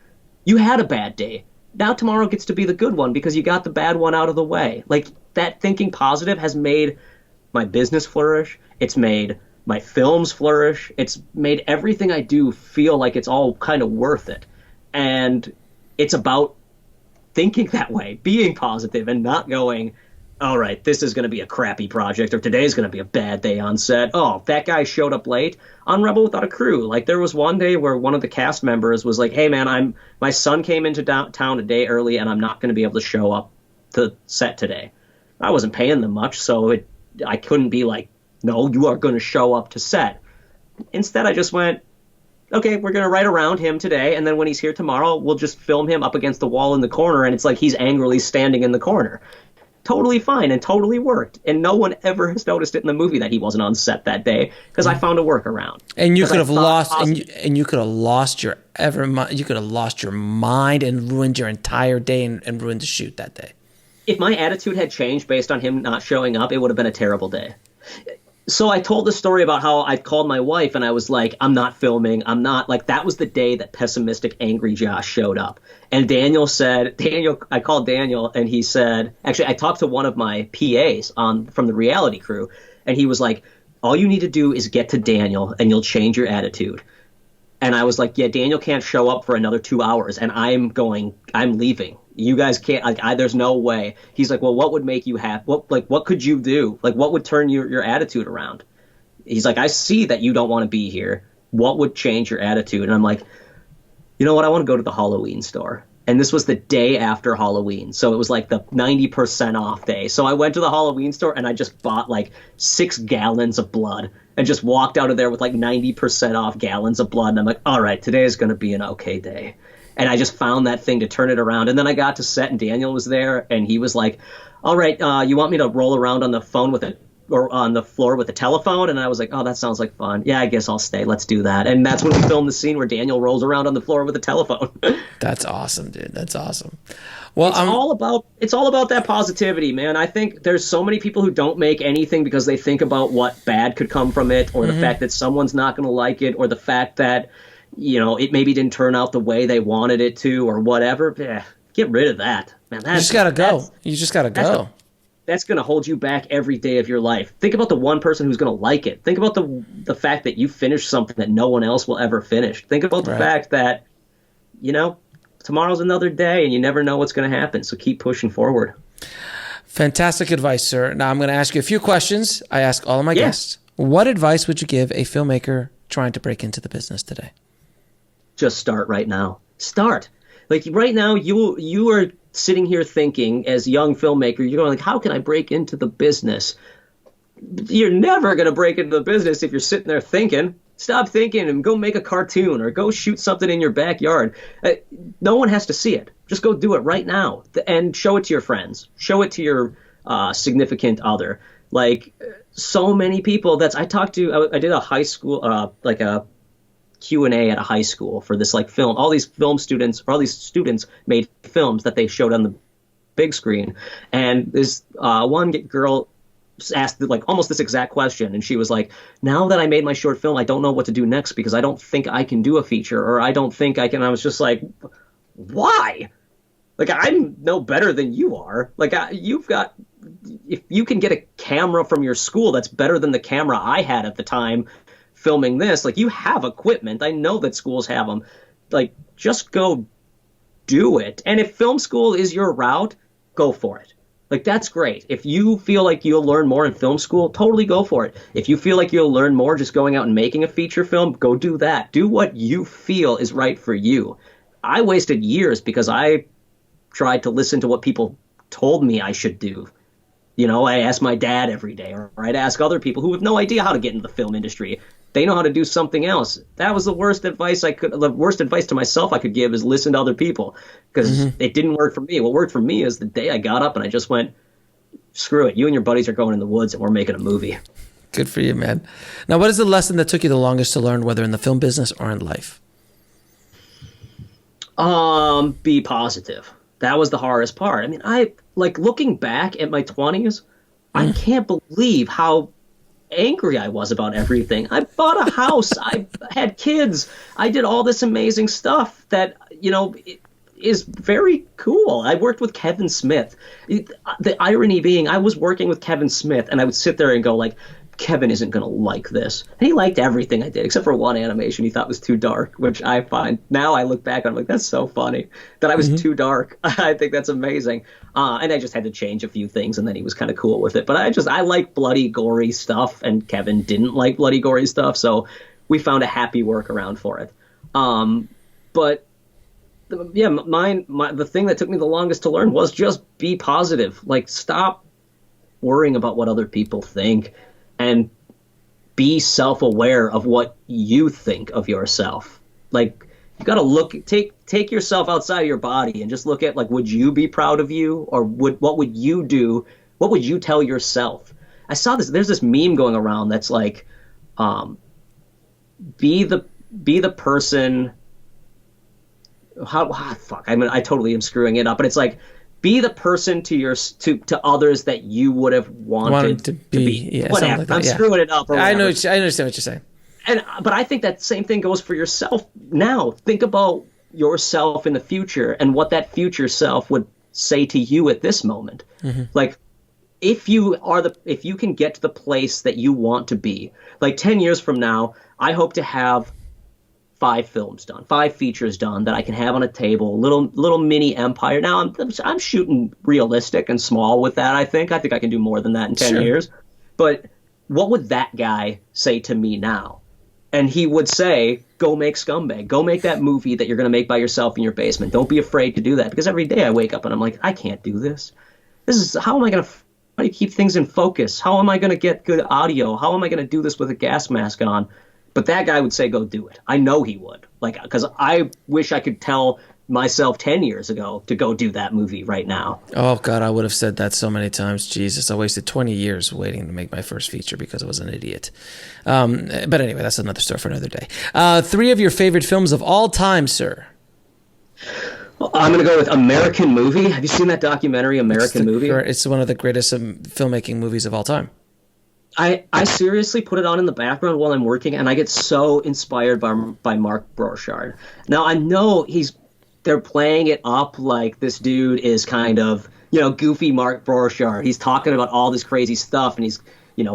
You had a bad day. Now tomorrow gets to be the good one because you got the bad one out of the way. Like, that thinking positive has made my business flourish. It's made my films flourish. It's made everything I do feel like it's all kind of worth it. And it's about thinking that way, being positive and not going, all right, this is going to be a crappy project, or today's going to be a bad day on set. Oh, that guy showed up late on Rebel Without a Crew. Like, there was one day where one of the cast members was like, hey, man, my son came into town a day early, and I'm not going to be able to show up to set today. I wasn't paying them much, so I couldn't be like, no, you are going to show up to set. Instead, I just went, okay, we're going to write around him today, and then when he's here tomorrow, we'll just film him up against the wall in the corner, and it's like he's angrily standing in the corner. Totally fine and totally worked. And no one ever has noticed it in the movie that he wasn't on set that day because I found a workaround. And you could have lost and you could have lost your mind and ruined your entire day and ruined the shoot that day. If my attitude had changed based on him not showing up, it would have been a terrible day. So I told the story about how I called my wife and I was like, I'm not filming. I'm not, like, that was the day that pessimistic, angry Josh showed up. And I called Daniel and he said, actually, I talked to one of my PAs from the reality crew, and he was like, all you need to do is get to Daniel and you'll change your attitude. And I was like, yeah, Daniel can't show up for another 2 hours and I'm leaving. You guys can't, like, there's no way. He's like, well, what would make you happy? What could you do? Like, what would turn your attitude around? He's like, I see that you don't want to be here. What would change your attitude? And I'm like, you know what? I want to go to the Halloween store. And this was the day after Halloween. So it was like the 90% off day. So I went to the Halloween store and I just bought like 6 gallons of blood and just walked out of there with like 90% off gallons of blood. And I'm like, all right, today is going to be an okay day. And I just found that thing to turn it around. And then I got to set and Daniel was there and he was like, all right, you want me to roll around on the phone or on the floor with a telephone? And I was like, oh, that sounds like fun. Yeah, I guess I'll stay. Let's do that. And that's when we filmed the scene where Daniel rolls around on the floor with a telephone. That's awesome, dude. That's awesome. Well, it's all about that positivity, man. I think there's so many people who don't make anything because they think about what bad could come from it, or the fact that someone's not going to like it, or the fact that, you know, it maybe didn't turn out the way they wanted it to, or whatever. Yeah, get rid of that, man. You just gotta go. You just gotta go. That's going to hold you back every day of your life. Think about the one person who's going to like it. Think about the fact that you finished something that no one else will ever finish. Think about the fact that, you know, tomorrow's another day and you never know what's going to happen. So keep pushing forward. Fantastic advice, sir. Now I'm going to ask you a few questions. I ask all of my guests. What advice would you give a filmmaker trying to break into the business today? Just start right now. Start. Like right now, you are sitting here thinking, as a young filmmaker, you're going like, how can I break into the business? You're never going to break into the business if you're sitting there thinking. Stop thinking and go make a cartoon or go shoot something in your backyard. No one has to see it. Just go do it right now and show it to your friends. Show it to your significant other. Like so many people I talked to, I did a high school, like a Q&A at a high school for this like film. All these students made films that they showed on the big screen. And this one girl asked like almost this exact question. And she was like, now that I made my short film, I don't know what to do next because I don't think I can do a feature, or I don't think I can. I was just like, why? Like, I'm no better than you are. Like, if you can get a camera from your school that's better than the camera I had at the time filming this, like, you have equipment. I know that schools have them. Like, just go do it. And if film school is your route, go for it. Like, that's great. If you feel like you'll learn more in film school, totally go for it. If you feel like you'll learn more just going out and making a feature film, go do that. Do what you feel is right for you. I wasted years because I tried to listen to what people told me I should do. You know, I ask my dad every day, or I'd ask other people who have no idea how to get into the film industry. They know how to do something else. That was the worst advice to myself I could give is listen to other people, because it didn't work for me. What worked for me is the day I got up and I just went, screw it. You and your buddies are going in the woods and we're making a movie. Good for you, man. Now, what is the lesson that took you the longest to learn, whether in the film business or in life? Be positive. That was the hardest part. I mean, looking back at my 20s, I can't believe how angry I was about everything. I bought a house. I had kids. I did all this amazing stuff that, you know, is very cool. I worked with Kevin Smith. The irony being, I was working with Kevin Smith, and I would sit there and go like, Kevin isn't going to like this. And he liked everything I did, except for one animation he thought was too dark, which I find, now I look back, I'm like, that's so funny that I was too dark. I think that's amazing. And I just had to change a few things, and then he was kind of cool with it. But I like bloody, gory stuff, and Kevin didn't like bloody, gory stuff, so we found a happy workaround for it. But yeah, the thing that took me the longest to learn was just be positive. Like, stop worrying about what other people think, and be self-aware of what you think of yourself. Like, you got to take yourself outside of your body and just look at, like, would you be proud of you, or what would you do? What would you tell yourself? I saw this. There's this meme going around that's like, be the person. Fuck. I mean, I totally am screwing it up, but it's like, be the person to others that you would have wanted to be. Yeah, whatever. like that, I'm screwing it up. Or I understand what you're saying. But I think that same thing goes for yourself now. Think about yourself in the future and what that future self would say to you at this moment. Like, if you can get to the place that you want to be, like 10 years from now, I hope to have 5 films done, 5 features done that I can have on a table, little mini empire. Now I'm shooting realistic and small with that. I think I can do more than that in 10 years. But what would that guy say to me now? And he would say, go make Scumbag. Go make that movie that you're going to make by yourself in your basement. Don't be afraid to do that. Because every day I wake up and I'm like, I can't do this. How am I going to keep things in focus? How am I going to get good audio? How am I going to do this with a gas mask on? But that guy would say, go do it. I know he would. Like, because I wish I could tell myself 10 years ago to go do that movie right now. Oh, God, I would have said that so many times. Jesus, I wasted 20 years waiting to make my first feature because I was an idiot. But anyway, that's another story for another day. 3 of your favorite films of all time, sir. Well, I'm going to go with American Movie. Have you seen that documentary, American Movie? It's one of the greatest filmmaking movies of all time. I seriously put it on in the background while I'm working, and I get so inspired by Mark Borchardt. Now, I know they're playing it up like this dude is kind of, goofy Mark Borchardt. He's talking about all this crazy stuff, and he's,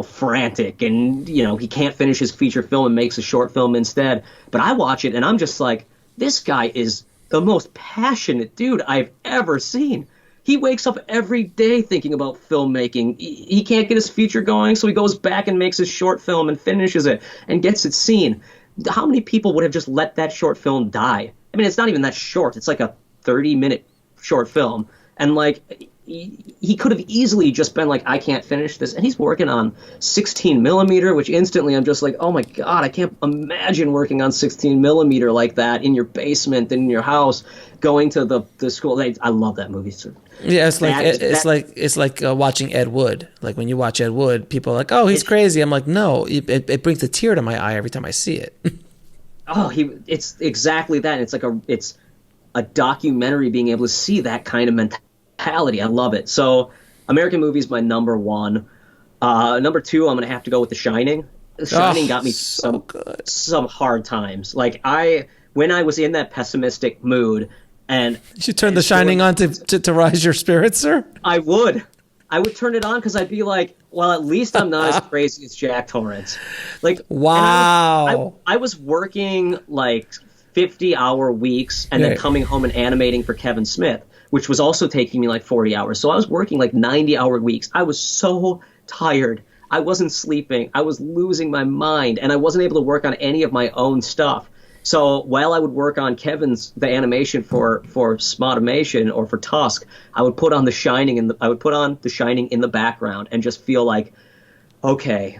frantic, and, he can't finish his feature film and makes a short film instead. But I watch it, and I'm just like, this guy is the most passionate dude I've ever seen. He wakes up every day thinking about filmmaking. He can't get his feature going, so he goes back and makes his short film and finishes it and gets it seen. How many people would have just let that short film die? I mean, it's not even that short. It's like a 30-minute short film. And, like, he could have easily just been like, I can't finish this. And he's working on 16 millimeter, which instantly I'm just like, oh, my God, I can't imagine working on 16 millimeter like that in your basement, in your house, going to the school. I love that movie, too. Yeah, it's like watching Ed Wood. Like, when you watch Ed Wood, people are like, "Oh, he's crazy." I'm like, no, it brings a tear to my eye every time I see it. It's exactly that. It's a documentary being able to see that kind of mentality. I love it. So, American Movie is my number 1. Number 2, I'm gonna have to go with The Shining. The Shining got me some hard times. Like, when I was in that pessimistic mood. And you should turn The Shining on to rise your spirits, sir. I would turn it on because I'd be like, well, at least I'm not as crazy as Jack Torrance. Like, wow. I was working like 50-hour weeks and then coming home and animating for Kevin Smith, which was also taking me like 40 hours. So I was working like 90-hour weeks. I was so tired. I wasn't sleeping. I was losing my mind, and I wasn't able to work on any of my own stuff. So while I would work on the animation for Smotomation or for Tusk, I would put on The Shining in the background and just feel like, okay,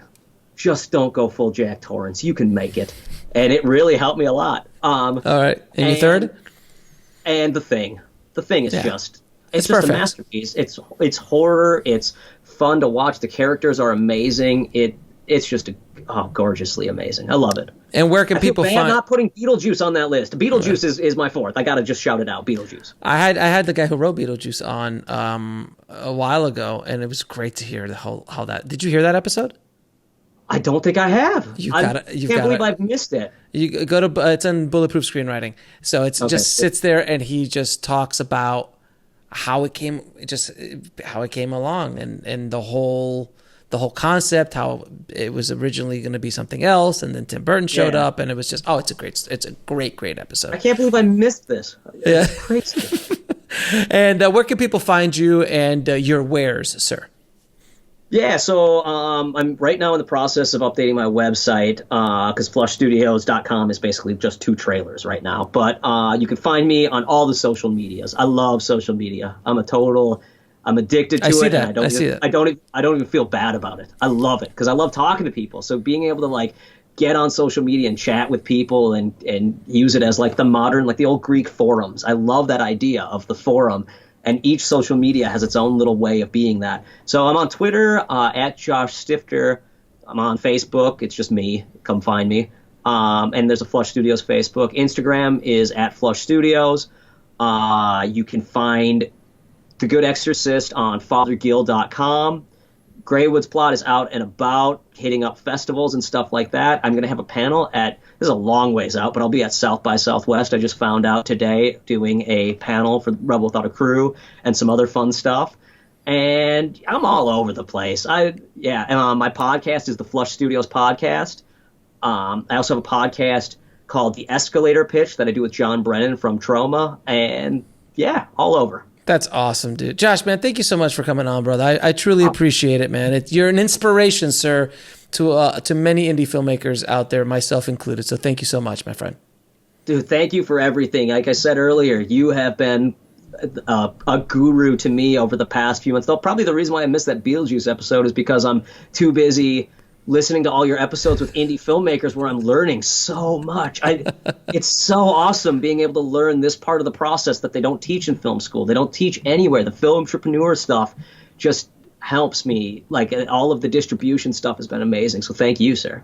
just don't go full Jack Torrance. You can make it, and it really helped me a lot. All right, and your third? And The Thing. The Thing is it's just perfect. A masterpiece. It's horror. It's fun to watch. The characters are amazing. It's just gorgeously amazing. I love it. And where can people find? I'm not putting Beetlejuice on that list. Beetlejuice is my 4th. I got to just shout it out. Beetlejuice. I had the guy who wrote Beetlejuice on a while ago, and it was great to hear how that. Did you hear that episode? I don't think I have. I can't believe I've missed it. You go to it's in Bulletproof Screenwriting. So it just sits there, and he just talks about how it came along, and the whole the whole concept, how it was originally going to be something else, and then Tim Burton showed up, and it was just it's a great episode. I can't believe I missed this. Yeah. It's crazy. And where can people find you and your wares, sir? Yeah, so I'm right now in the process of updating my website because flushstudios.com is basically just 2 trailers right now. But you can find me on all the social medias. I love social media. I'm addicted to it. I don't even feel bad about it. I love it because I love talking to people. So being able to like get on social media and chat with people and use it as like the old Greek forums. I love that idea of the forum. And each social media has its own little way of being that. So I'm on Twitter, at Josh Stifter. I'm on Facebook. It's just me. Come find me. And there's a Flush Studios Facebook. Instagram is at Flush Studios. You can find The Good Exorcist on fathergill.com. Greywood's Plot is out and about, hitting up festivals and stuff like that. I'm going to have a panel this is a long ways out, but I'll be at South by Southwest. I just found out today, doing a panel for Rebel Without a Crew and some other fun stuff. And I'm all over the place. And my podcast is the Flush Studios Podcast. I also have a podcast called The Escalator Pitch that I do with John Brennan from Trauma. And yeah, all over. That's awesome, dude. Josh, man, thank you so much for coming on, brother. I truly appreciate it, man. You're an inspiration, sir, to many indie filmmakers out there, myself included. So thank you so much, my friend. Dude, thank you for everything. Like I said earlier, you have been a guru to me over the past few months. Though probably the reason why I missed that Beetlejuice episode is because I'm too busy listening to all your episodes with indie filmmakers where I'm learning so much. It's so awesome being able to learn this part of the process that they don't teach in film school. They don't teach anywhere. The Filmtrepreneur stuff just helps me. Like all of the distribution stuff has been amazing. So thank you, sir.